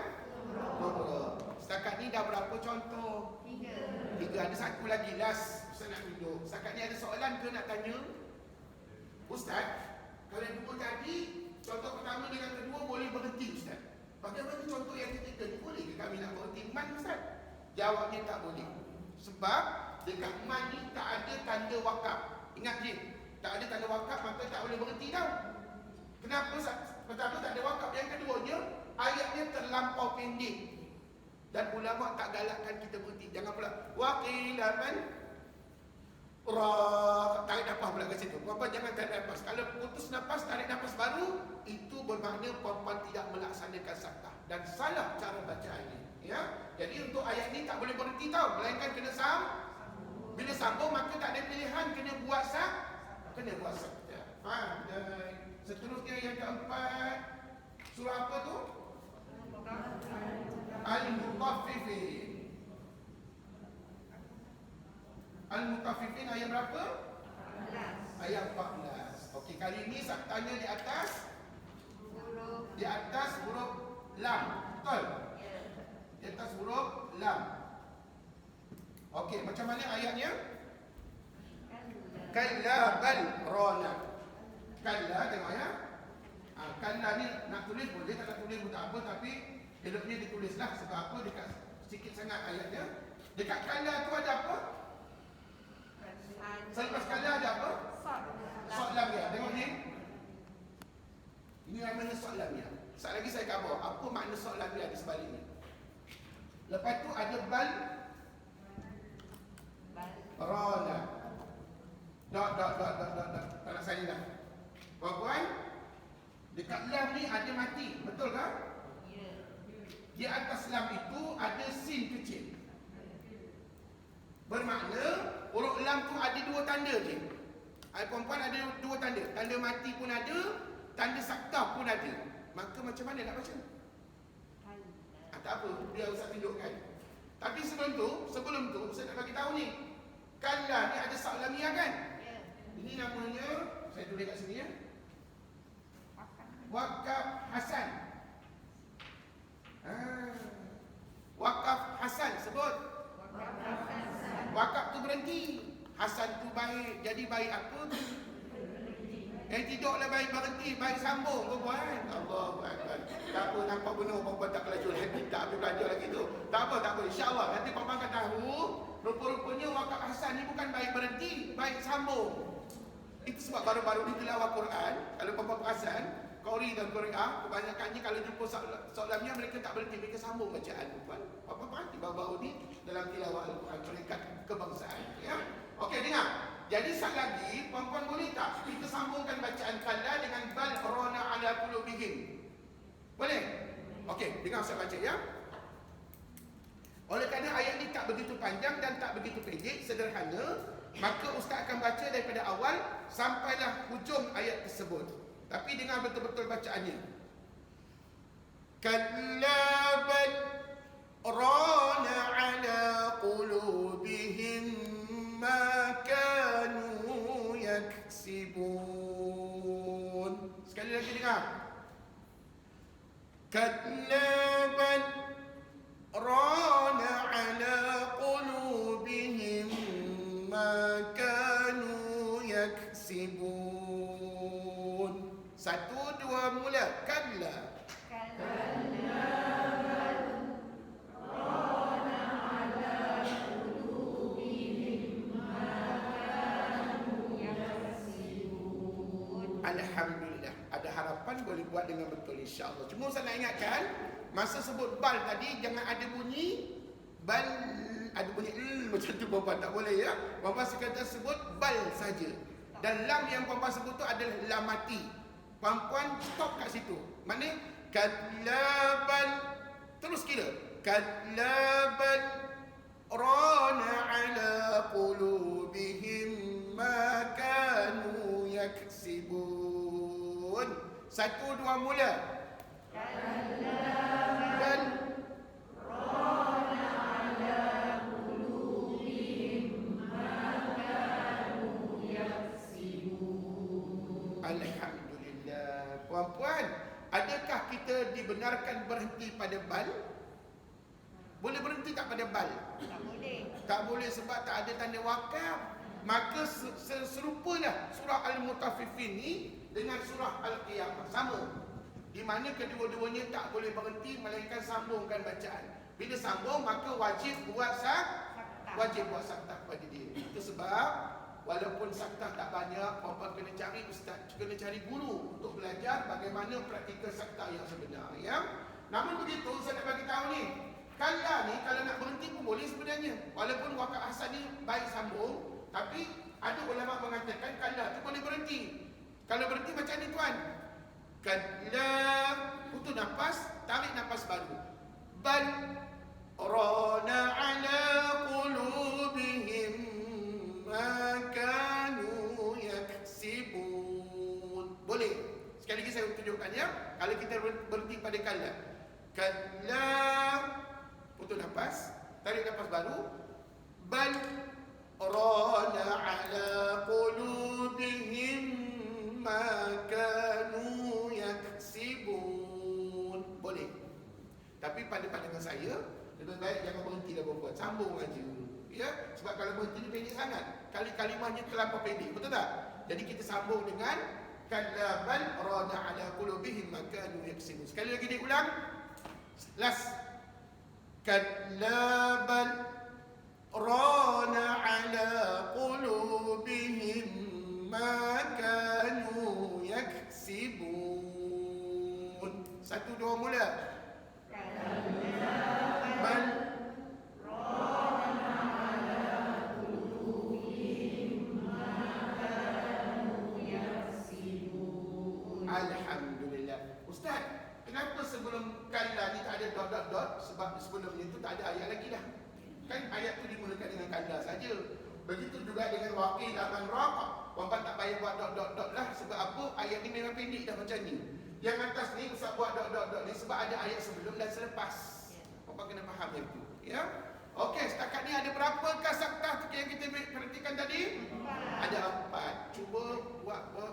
Kubra. Setakat ni dah berapa contoh? 3. Ada satu lagi last. Ustaz nak tunjuk. Setakat ni ada soalan ke nak tanya? Ustaz, kalau dua tadi, contoh pertama dengan kedua boleh berhenti Ustaz. Bagaimana contoh yang ketiga ni? Boleh ke kami nak berhenti man Ustaz? Jawabnya tak boleh. Sebab dekat man ni tak ada tanda wakaf. Ingat je, tak ada tanda wakaf maka tak boleh berhenti tau. Kenapa? Pertama tak ada wakaf. Yang keduanya, ayatnya terlampau pendek. Dan ulama tak galakkan kita berhenti. Jangan pula waqila man tarik nafas pula kat situ. Perempuan jangan tarik nafas. Kalau putus nafas, tarik nafas baru, itu bermakna perempuan tidak melaksanakan sakta dan salah cara bacaannya. Ya. Jadi untuk ayat ni tak boleh berhenti tau, melainkan kena bila sambung maka tak ada pilihan, kena buat sakta. Faham? Dan seterusnya yang keempat, surah apa tu? Al-Mutaffifin. Al-Mutaffifin ayat berapa? 14. Ayat 14. Okey, kali ini saktanya di atas huruf lam. Betul? Ya. Di atas huruf lam. Okey, macam mana ayatnya? Kalla bal rana. Kalla, tengok ya. Kalla ni nak tulis boleh, tak nak tulis pun tak apa, tapi eloknya ditulislah. Sebab apa? Dekat sikit sangat ayatnya. Dekat kalla tu ada apa? Selepas kalla ada apa? Sod lam ya. Tengok ni. Ini namanya sod lam ya. Sekali lagi saya khabar. Apa makna sod lam ya di sebaliknya? Lepas tu ada bal rana. Dot. Tak nak saya dah. Puan-puan, dekat lam ni ada mati. Betul tak? Ya. Di atas lam itu ada sin kecil. Bermakna huruf lam tu ada 2 tanda je. Perempuan ada 2 tanda. Tanda mati pun ada, tanda sakta pun ada. Maka macam mana nak baca? Tak apa, biar Ustaz tunjukkan. Tapi sebelum tu Ustaz nak bagi tahu ni. Kalla ni ada sak lamiyah kan? Ini namanya, saya tulis kat sini ya. Wakaf Hasan. Wakaf Hasan, sebut. Wakaf tu berhenti. Hasan tu baik. Jadi baik apa tu? Tidaklah baik berhenti, baik sambung perempuan. Allahu Akbar. Tak apa, nampak benar perempuan tak belajar lagi. Tak habis belajar lagi tu. Tak apa. InsyaAllah nanti perempuan akan tahu. Rupa-rupanya wakaf Hasan ni bukan baik berhenti, baik sambung. Itu sebab baru-baru ni tilawah Quran. Kalau perempuan perasan, Korea dan Korea, kebanyakannya kalau jumpa soalannya mereka tak berhenti, mereka sambung bacaan. Puan, apa perhati baru-baru ni dalam tilawah Al-Quran peringkat kebangsaan. Ya, okey, dengar. Jadi sat lagi, puan-puan boleh tak kita sambungkan bacaan kalla dengan bal rana ala qulubihim? Boleh? Okey, dengar saya baca ya. Oleh kerana ayat ni tak begitu panjang dan tak begitu pendek, sederhana, maka ustaz akan baca daripada awal sampailah hujung ayat tersebut. Tapi dengar betul-betul bacaannya. Kalla bal rana ala qulubihim ma kanu yaksibun. Sekali lagi dengar. Kalla bal rana ala qulubihim ma kanu yaksibun. Satu, dua, mula. Kalla. Kalla bal rana ala qulubihim ma kanu yaksibun. Alhamdulillah. Ada harapan boleh buat dengan betul insya-Allah. Cuma saya nak ingatkan, masa sebut bal tadi jangan ada bunyi bal, ada bunyi macam tu puan tak boleh ya. Puan sekadar sebut bal saja. Dan lam yang puan sebut tu adalah lam mati. Puan stop kat situ. Mana kalla bal, terus kira kalla bal rana ala qulubihim ma kanu yaksibun. Satu, dua, mula. Kalla bal rana ala qulubihim ma kanu yaksibun. Alhamdulillah. Puan-puan, adakah kita dibenarkan berhenti pada bal? Boleh berhenti tak pada bal? Tak boleh. Tak boleh sebab tak ada tanda wakaf. Maka serupalah surah Al-Mutaffifin ni dengan surah Al-Qiyamah, sama. Di mana kedua-duanya tak boleh berhenti melainkan sambungkan bacaan. Bila sambung maka wajib buat saktah pada dia. Itu sebab walaupun saktah tak banyak, puan-puan kena cari ustaz, kena cari guru untuk belajar bagaimana praktikal saktah yang sebenar ya. Namun begitu saya nak bagi tahu ni, kalla ni kalau nak berhenti pun boleh sebenarnya. Walaupun wakaf hasan ni baik sambung, tapi ada ulama mengatakan kalla tu boleh berhenti. Kalau berhenti macam ni tuan. Kalla, putus nafas, tarik nafas baru. Bal rana ala qulubihim ma kanu yaksibun. Boleh. Sekali lagi saya tunjukkan ya. Kalau kita berhenti pada kalla. Kalla, putus nafas, tarik nafas baru. Bal rana ala qulubihim ma kanu yaksibun. Boleh. Tapi pada pandangan saya lebih baik jangan berhenti dah perempuan, sambung aja. Ya, sebab kalau berhenti ni pendek sangat. Kali kalimahnya terlampau pendek, betul tak? Jadi kita sambung dengan kalla bal rana ala qulubihim ma kanu yaksibun. Sekali lagi diulang. Last. Kalla bal rana ala qulubihim ma kanu yaksibun. Satu, dua, mula. Bal rana ala qulubihim ma kanu yaksibun. Alhamdulillah. Ustaz, kenapa sebelum kalla ni tak ada dot-dot-dot? Sebab sebelumnya tu tak ada ayat lagi dah. Kan ayat tu dimulakan dengan kalla saja. Begitu juga dengan waqil aman raqab. Puan tak payah buat dot-dot-dot lah. Sebab apa? Ayat ni memang pendek dah macam ni. Yang atas ni Ustaz buat dot-dot-dot ni sebab ada ayat sebelum dan selepas. Puan kena faham yang tu. Ya? Okey, setakat ni ada berapakah saktah yang kita perhatikan tadi? 4. Ada 4. Cuba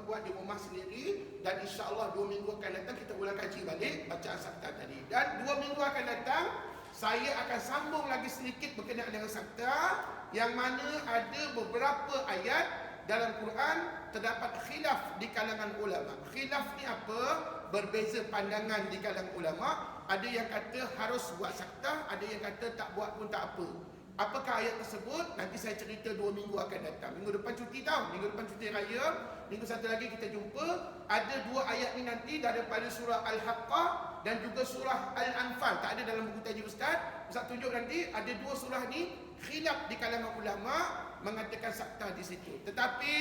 buat di rumah sendiri. Dan insya-Allah 2 minggu akan datang kita ulang kaji balik bacaan saktah tadi. Dan 2 minggu akan datang saya akan sambung lagi sedikit berkenaan dengan saktah, yang mana ada beberapa ayat dalam Quran terdapat khilaf di kalangan ulama. Khilaf ni apa? Berbeza pandangan di kalangan ulama. Ada yang kata harus buat saktah, ada yang kata tak buat pun tak apa. Apakah ayat tersebut? Nanti saya cerita 2 minggu akan datang. Minggu depan cuti tau. Minggu depan cuti raya. Minggu satu lagi kita jumpa. Ada 2 ayat ni nanti daripada surah Al-Haqqah dan juga surah Al-Anfal. Tak ada dalam buku tajuk Ustaz. Ustaz tunjuk nanti ada 2 surah ni khilaf di kalangan ulama mengatakan sakta di situ. Tetapi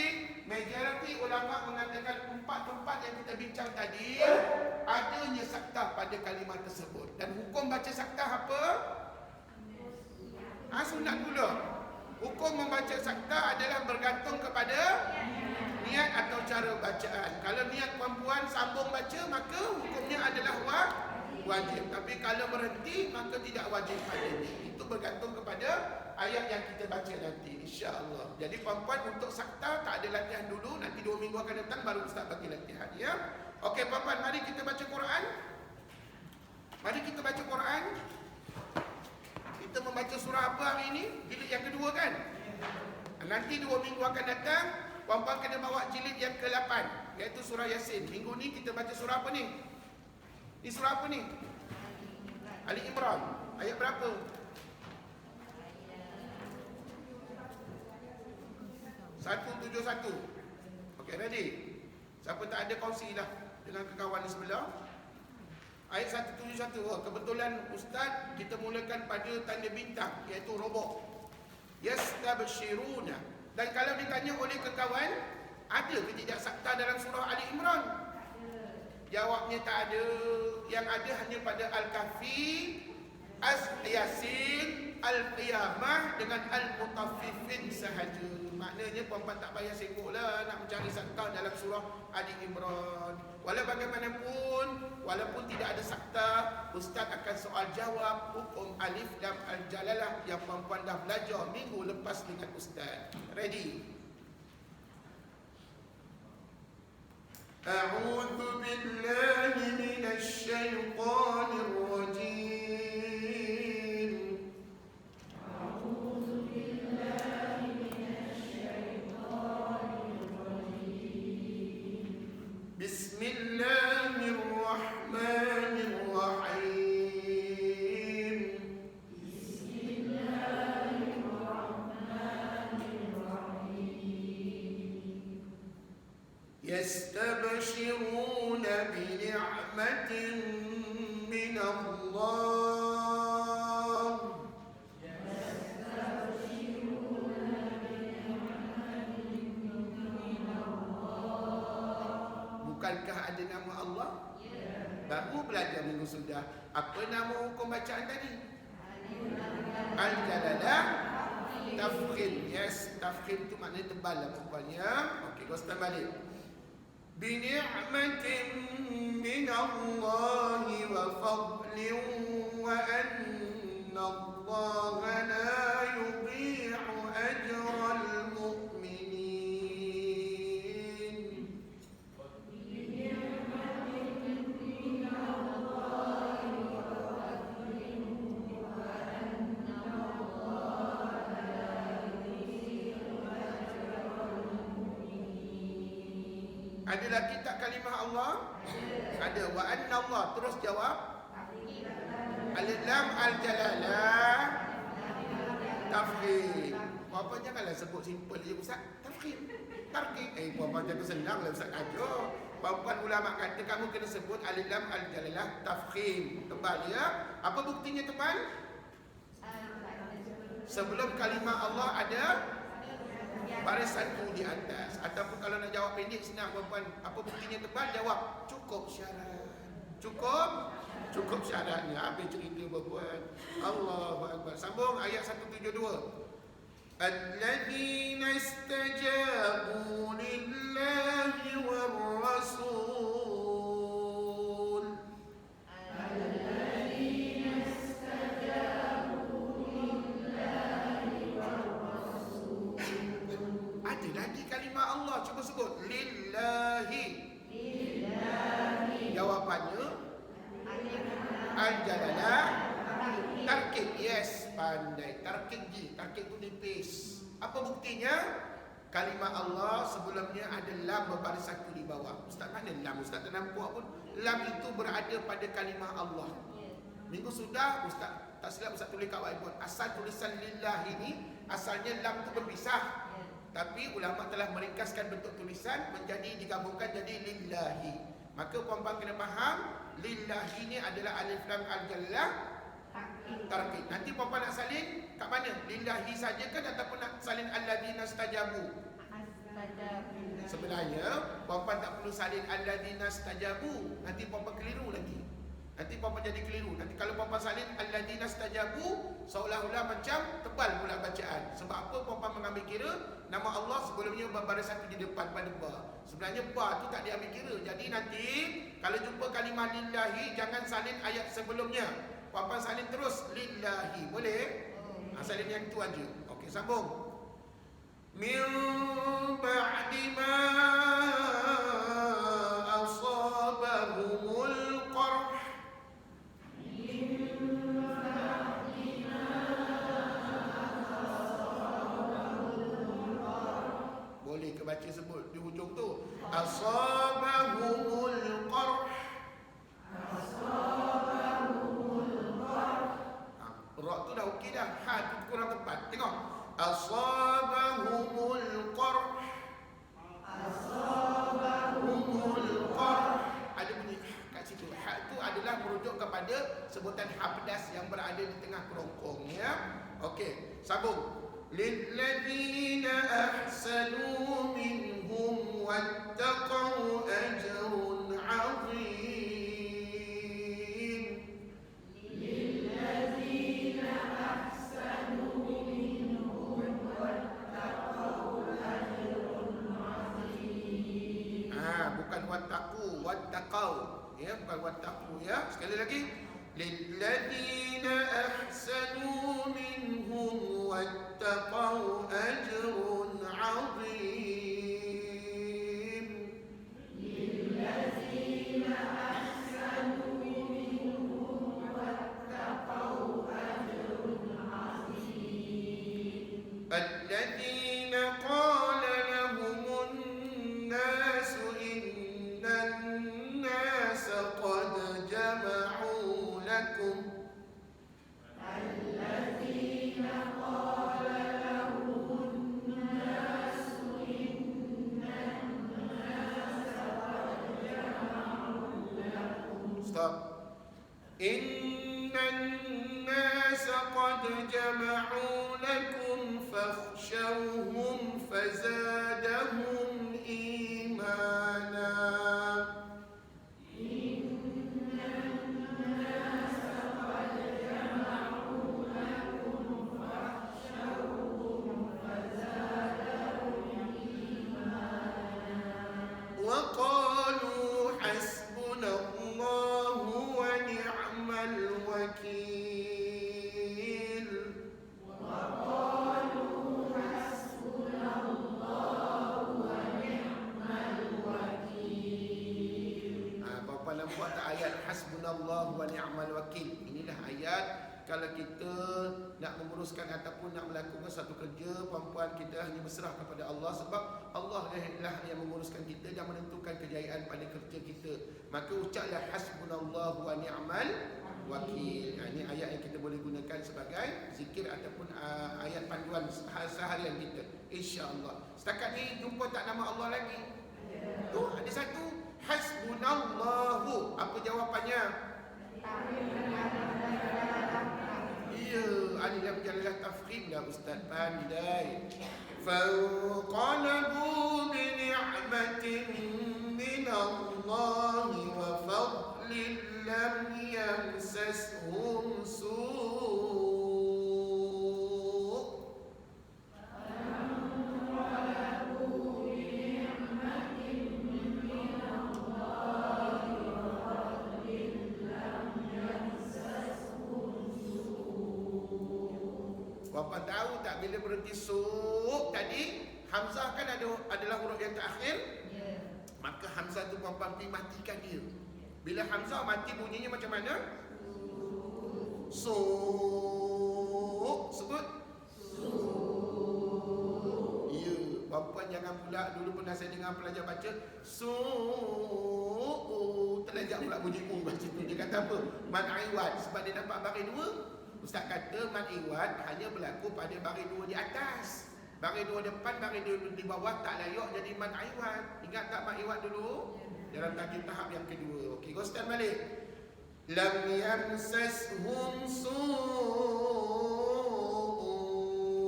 majoriti ulama mengatakan 4 tempat yang kita bincang tadi adanya sakta pada kalimah tersebut. Dan hukum baca sakta apa? Sunat pula. Hukum membaca sakta adalah bergantung kepada niat atau cara bacaan. Kalau niat perempuan sambung baca, maka hukumnya adalah wajib. Tapi kalau berhenti, maka tidak wajib padanya. Itu bergantung kepada ayat yang kita baca nanti, insya-Allah. Jadi perempuan untuk sakta tak ada latihan dulu. Nanti 2 minggu akan datang baru Ustaz bagi latihan, ya. Okey perempuan, mari kita baca Quran. Mari kita baca Quran. Kita membaca surah apa hari ini? Jilid yang kedua kan? Nanti 2 minggu akan datang, puan-puan kena bawa jilid yang ke-8, iaitu surah Yasin. Minggu ni kita baca surah apa ni? Ni surah apa ni? Ali Imran. Ayat berapa? 171. Okey, ready? Siapa tak ada kongsilah dengan kawan di sebelah. Ayat 171. Kebetulan Ustaz kita mulakan pada tanda bintang, iaitu robok. Yastabshiruna. Dan kalau ditanya oleh kawan, ada ke tidak sakta dalam surah Ali Imran? Jawabnya tak ada. Yang ada hanya pada Al-Kahfi, Yasin, Al-Qiyamah dengan Al-Mutaffifin sahaja. Maknanya perempuan tak payah sibuklah nak mencari sakta dalam surah Ali Imran. Walau bagaimanapun, walaupun tidak ada sakta, Ustaz akan soal jawab hukum alif lam al-jalalah yang perempuan dah belajar minggu lepas dengan Ustaz. Ready? A'udzu billahi minasy syaithanir rajim. Bismillahirrahmanirrahim. Yastabshiruna bi ni'matin min Allah. Bukankah ada nama Allah? Baru belajar minggu sudah. Apa nama hukum bacaan tadi? Al-Jalalah Tafkhim. Yes, tafkhim tu maknanya tebal lah perempuannya. Okey, kau start balik. Bi ni'matin min Allah wa fadlin wa anna Allah la yudhi'u ajral mu'minin. Ada lagi tak kalimah Allah? Ada. Wa anna Allah. Terus jawab. Alif lam al-jalalah tafkhim. Apa janganlah sebut simple je Ustaz. Tafkhim. Tarkib. Puan-puan jangan senang lah Ustaz ajar. Puan-puan ulama kata kamu kena sebut alif lam al-jalalah tafkhim. Tebal ya. Apa buktinya tebal? Sebelum kalimah Allah ada baris satu di atas. Ataupun kalau nak jawab pendek senang puan-puan. Apa buktinya tebal? Jawab cukup syarat. Cukup syaratnya. Habis cerita puan-puan. Allahu Akbar. Sambung ayat 172. Alladzina istajabu lillahi war rasul. Ada lagi kalimah Allah, cuba sebut lillahi. Jawapannya al-jalalah tarkib. Yes, pandai. Tarkib je. Tarkib tu nipis. Apa buktinya? Kalimah Allah sebelumnya ada lam berbaris satu di bawah. Ustaz mana lam? Ustaz tak nampak pun. Lam itu berada pada kalimah Allah. Minggu sudah Ustaz Tak silap Ustaz tulis kat whiteboard. Asal tulisan lillahi ni, asalnya lam tu berpisah. Tapi ulama telah meringkaskan bentuk tulisan menjadi digabungkan jadi lillahi. Maka puan-puan kena faham, lillahi ni adalah alif lam al-jallah tarkib. Nanti puan-puan nak salin kat mana? Lillahi saja kan ataupun nak salin alladzina stajabu? Sebenarnya puan-puan tak perlu salin alladzina stajabu. Nanti puan-puan keliru lagi. Nanti puan-puan jadi keliru. Nanti kalau puan-puan salin alladzina stajabu, seolah-olah macam tebal pula bacaan. Sebab apa puan-puan mengambil kira nama Allah sebelumnya baris satu di depan pada ba. Sebenarnya ba tu tak diambil kira. Jadi nanti kalau jumpa kalimah lillahi, jangan salin ayat sebelumnya. Puan-puan salin terus lillahi. Boleh? Salin yang tu aja. Okey, sambung. Min ba'di ma asabahumul qarh. Boleh ke baca sebut di hujung tu? Asabahumul qarh. Ra tu dah okey dah. Ha tu kurang tepat. Tengok. Asabahumul qarh. Asabahumul qarh. Ada bunyi kat situ. Ha tu adalah merujuk kepada sebutan habdas yang berada di tengah kerongkong, ya. Okey, sambung. للذين أحسنوا منهم واتقوا أجر عظيم. للذين أحسنوا منهم واتقوا أجر عظيم. Bukan wattaqu, wattaqau. Ya, bukan wattaqu, ya. Sekali lagi. للذين أحسنوا منهم واتقوا أجر عظيم. للذين أحسنوا منهم واتقوا أجر عظيم. الذين قال لهم الناس إن الناس قد جمعوا لكم. الذين قال لهم الناس إن الناس قد جمعوا لكم. Stop. إن الناس قد جمعوا لكم فاخشوهم فزادهم إيمانا. وقالوا حسبنا الله ونعم الوكيل. وقالوا حسبنا الله ونعم الوكيل. Bapa nampak tak ayat hasbunallahu wa ni'mal wakil? Inilah ayat kalau kita nak menguruskan ataupun nak melakukan satu kerja, puan-puan, kita hanya berserah kepada Allah sebab Allah lah yang menguruskan kita dan menentukan kejayaan pada kerja kita. Maka ucaplah hasbunallahu wa ni'mal wakil. Ini ayat yang kita boleh gunakan sebagai zikir ataupun ayat panduan seharian kita, insya-Allah. Setakat ni jumpa tak nama Allah lagi? Tu ada satu hasbunallahu. Apa jawapannya? Ya, alif jallah tafkhim dah ustaz, pandai. Fanqalabu bi ni'matin min Allah wa fadlin lam yamsashum su'. Bapak tahu tak bila berhenti su' tadi, hamzah kan adalah huruf yang terakhir. Maka hamzah tu puan-puan pergi matikan dia. Bila hamzah mati bunyinya macam mana? Su'. Sebut su'. Ya, puan-puan jangan pula dulu pernah saya dengar pelajar baca su'. Terlajak pula bunyi u baca tu. Dia kata apa? Man aiwat, sebab dia dapat baris dua. Ustaz kata mat iwad hanya berlaku pada baris dua di atas. Baris dua depan, baris dua di bawah tak layak jadi mat iwad. Ingat tak mat iwad dulu? Dalam tajuk tahap yang kedua. Okey, Ustaz balik. Lam yamsashum su'un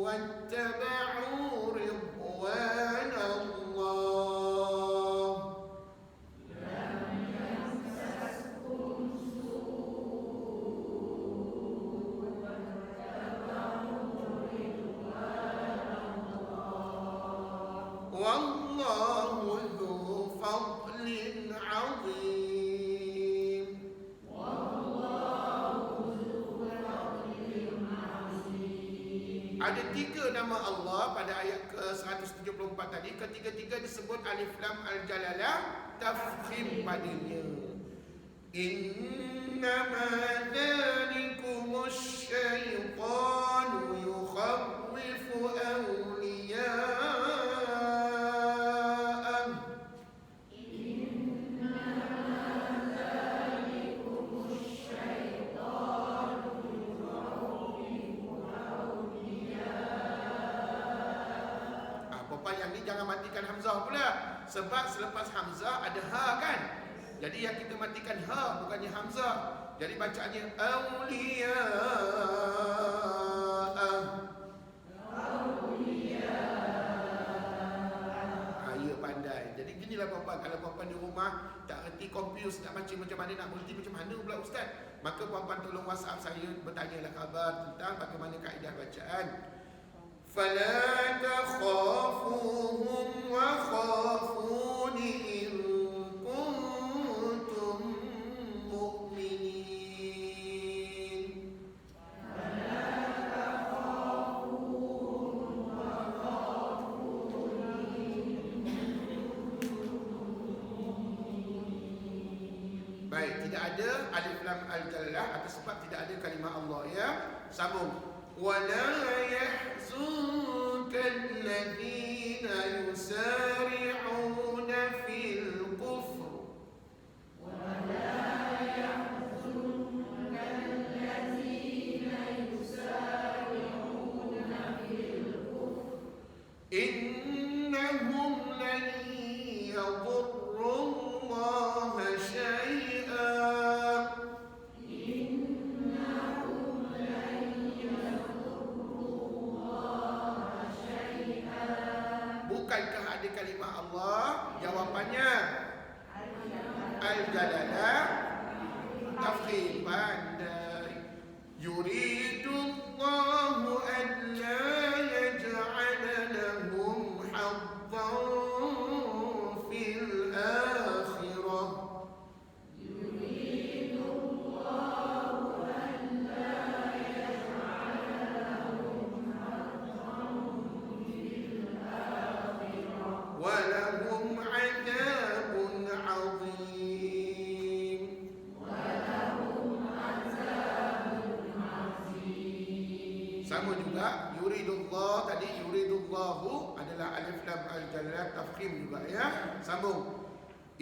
wattaba'u ridwan Allah. Lam yamsashum su'un wattaba'u ridwan Allah. Wallahu dzu fadlin 'azim. Ada tiga nama Allah pada ayat ke-174 tadi. Ketiga-tiga disebut alif lam al-jalalah, tafkhim padanya. Innama dzalikumus syaitanu yukhawwifu awliya'ah. Yang ni jangan matikan hamzah pula. Sebab selepas hamzah ada ha kan. Jadi yang kita matikan ha bukannya hamzah. Jadi bacaannya awliya. Ya pandai. Jadi ginilah puan-puan. Kalau puan-puan di rumah tak reti confuse nak baca macam mana, nak berhenti macam mana pula ustaz, maka puan-puan tolong WhatsApp saya, bertanyalah khabar tentang bagaimana kaedah bacaan. فلا تخافوهم وخافوني إن كنتم مؤمنين. فلا تخافوهم وخافوني. Baik, tidak ada alif lam al-jalalah atas sebab tidak ada kalimah Allah ya. Sambung. ولا يحزنك الذين يسارعون في الكفر. ولا يحزنك الذين يسارعون في الكفر. إنهم لن يضروا الله شيئا. Bukankah ada kalimah Allah? Jawapannya al-jalalah, tafkhim. Pandai. Yuridullahu an la yaj'ala lahum haddan fil akhirah. ولهم عذاب عظيم. Sama juga yuridullah tadi, yuridullahu adalah alif lam al-jalalah, tafkhim juga ya. Sambung.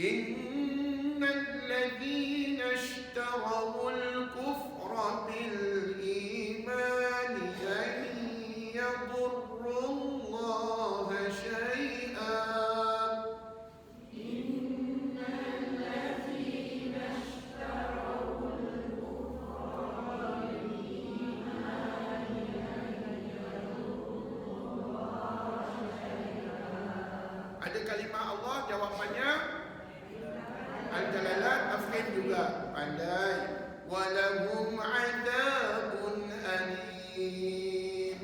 Innal ladzina ishtarawul kufra bil iman lan yadurrullaha syai'an. Ada kalimah Allah, jawapannya al-jalalah, tafkhim juga. Pandai. Walahum adzabun alim.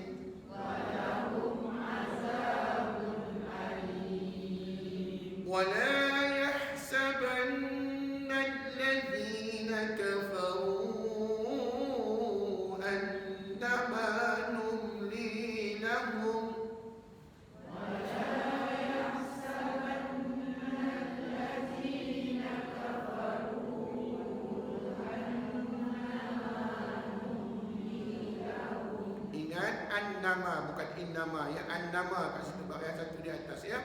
ولا يحسبن الذين كفروا أنما نملي لهم. Ingat annama bukan innama ya, annama kat situ baris satu di atas ya.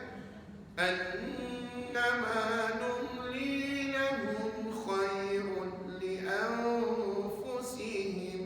Annama numli lahum khairun li anfusihim.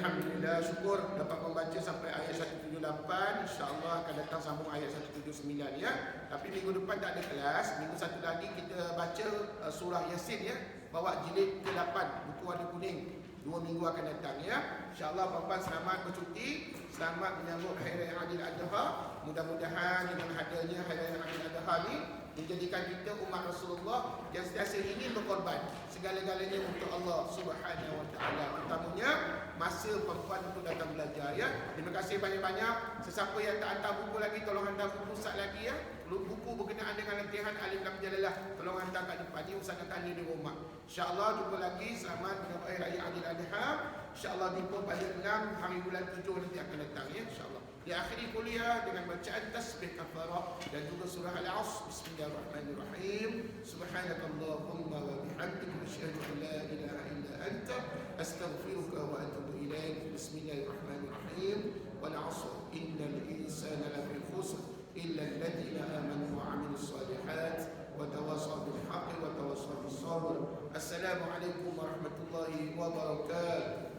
Alhamdulillah, syukur dapat membaca sampai ayat 178. InsyaAllah akan datang sambung ayat 179 ya. Tapi minggu depan tak ada kelas. Minggu satu lagi kita baca surah Yasin ya. Bawa jilid ke-8, buku warna kuning. 2 minggu akan datang ya. InsyaAllah puan-puan selamat bercuti. Selamat menyambut Hari Raya Aidil Adha. Mudah-mudahan dengan hadirnya Hari Raya Aidil Adha ni menjadikan kita umat Rasulullah yang sentiasa ingin berkorban segala-galanya untuk Allah Subhanahu Wa Taala. Utamanya masa perempuan untuk datang belajar ya. Terima kasih banyak-banyak. Sesiapa yang tak hantar buku lagi, tolong hantar buku Ustaz lagi ya. Buku berkenaan dengan latihan Alif Lam Jalalah, tolong hantar kat depan ni, Ustaz nak tanya di rumah. InsyaAllah jumpa lagi. Selamat menyambut Hari Raya Aidil Adha. InsyaAllah jumpa pada 6 hari bulan 7 nanti akan datang ya, insyaAllah. Di akhiri kuliah dengan bacaan tasbih kafarah dan juga surah Al-Asr. Bismillahirrahmanirrahim. Subhanakallahumma wa bihamdika asyhadu an la ilaha illa anta astaghfiruka wa atubu ilaik. Bismillahirrahmanirrahim. Wal 'asr innal insana lafi khusr illa alladhina amanu wa 'amilus shalihat wa tawassaw bil haqqi wa tawassaw bis sabr. Assalamualaikum warahmatullahi wabarakatuh.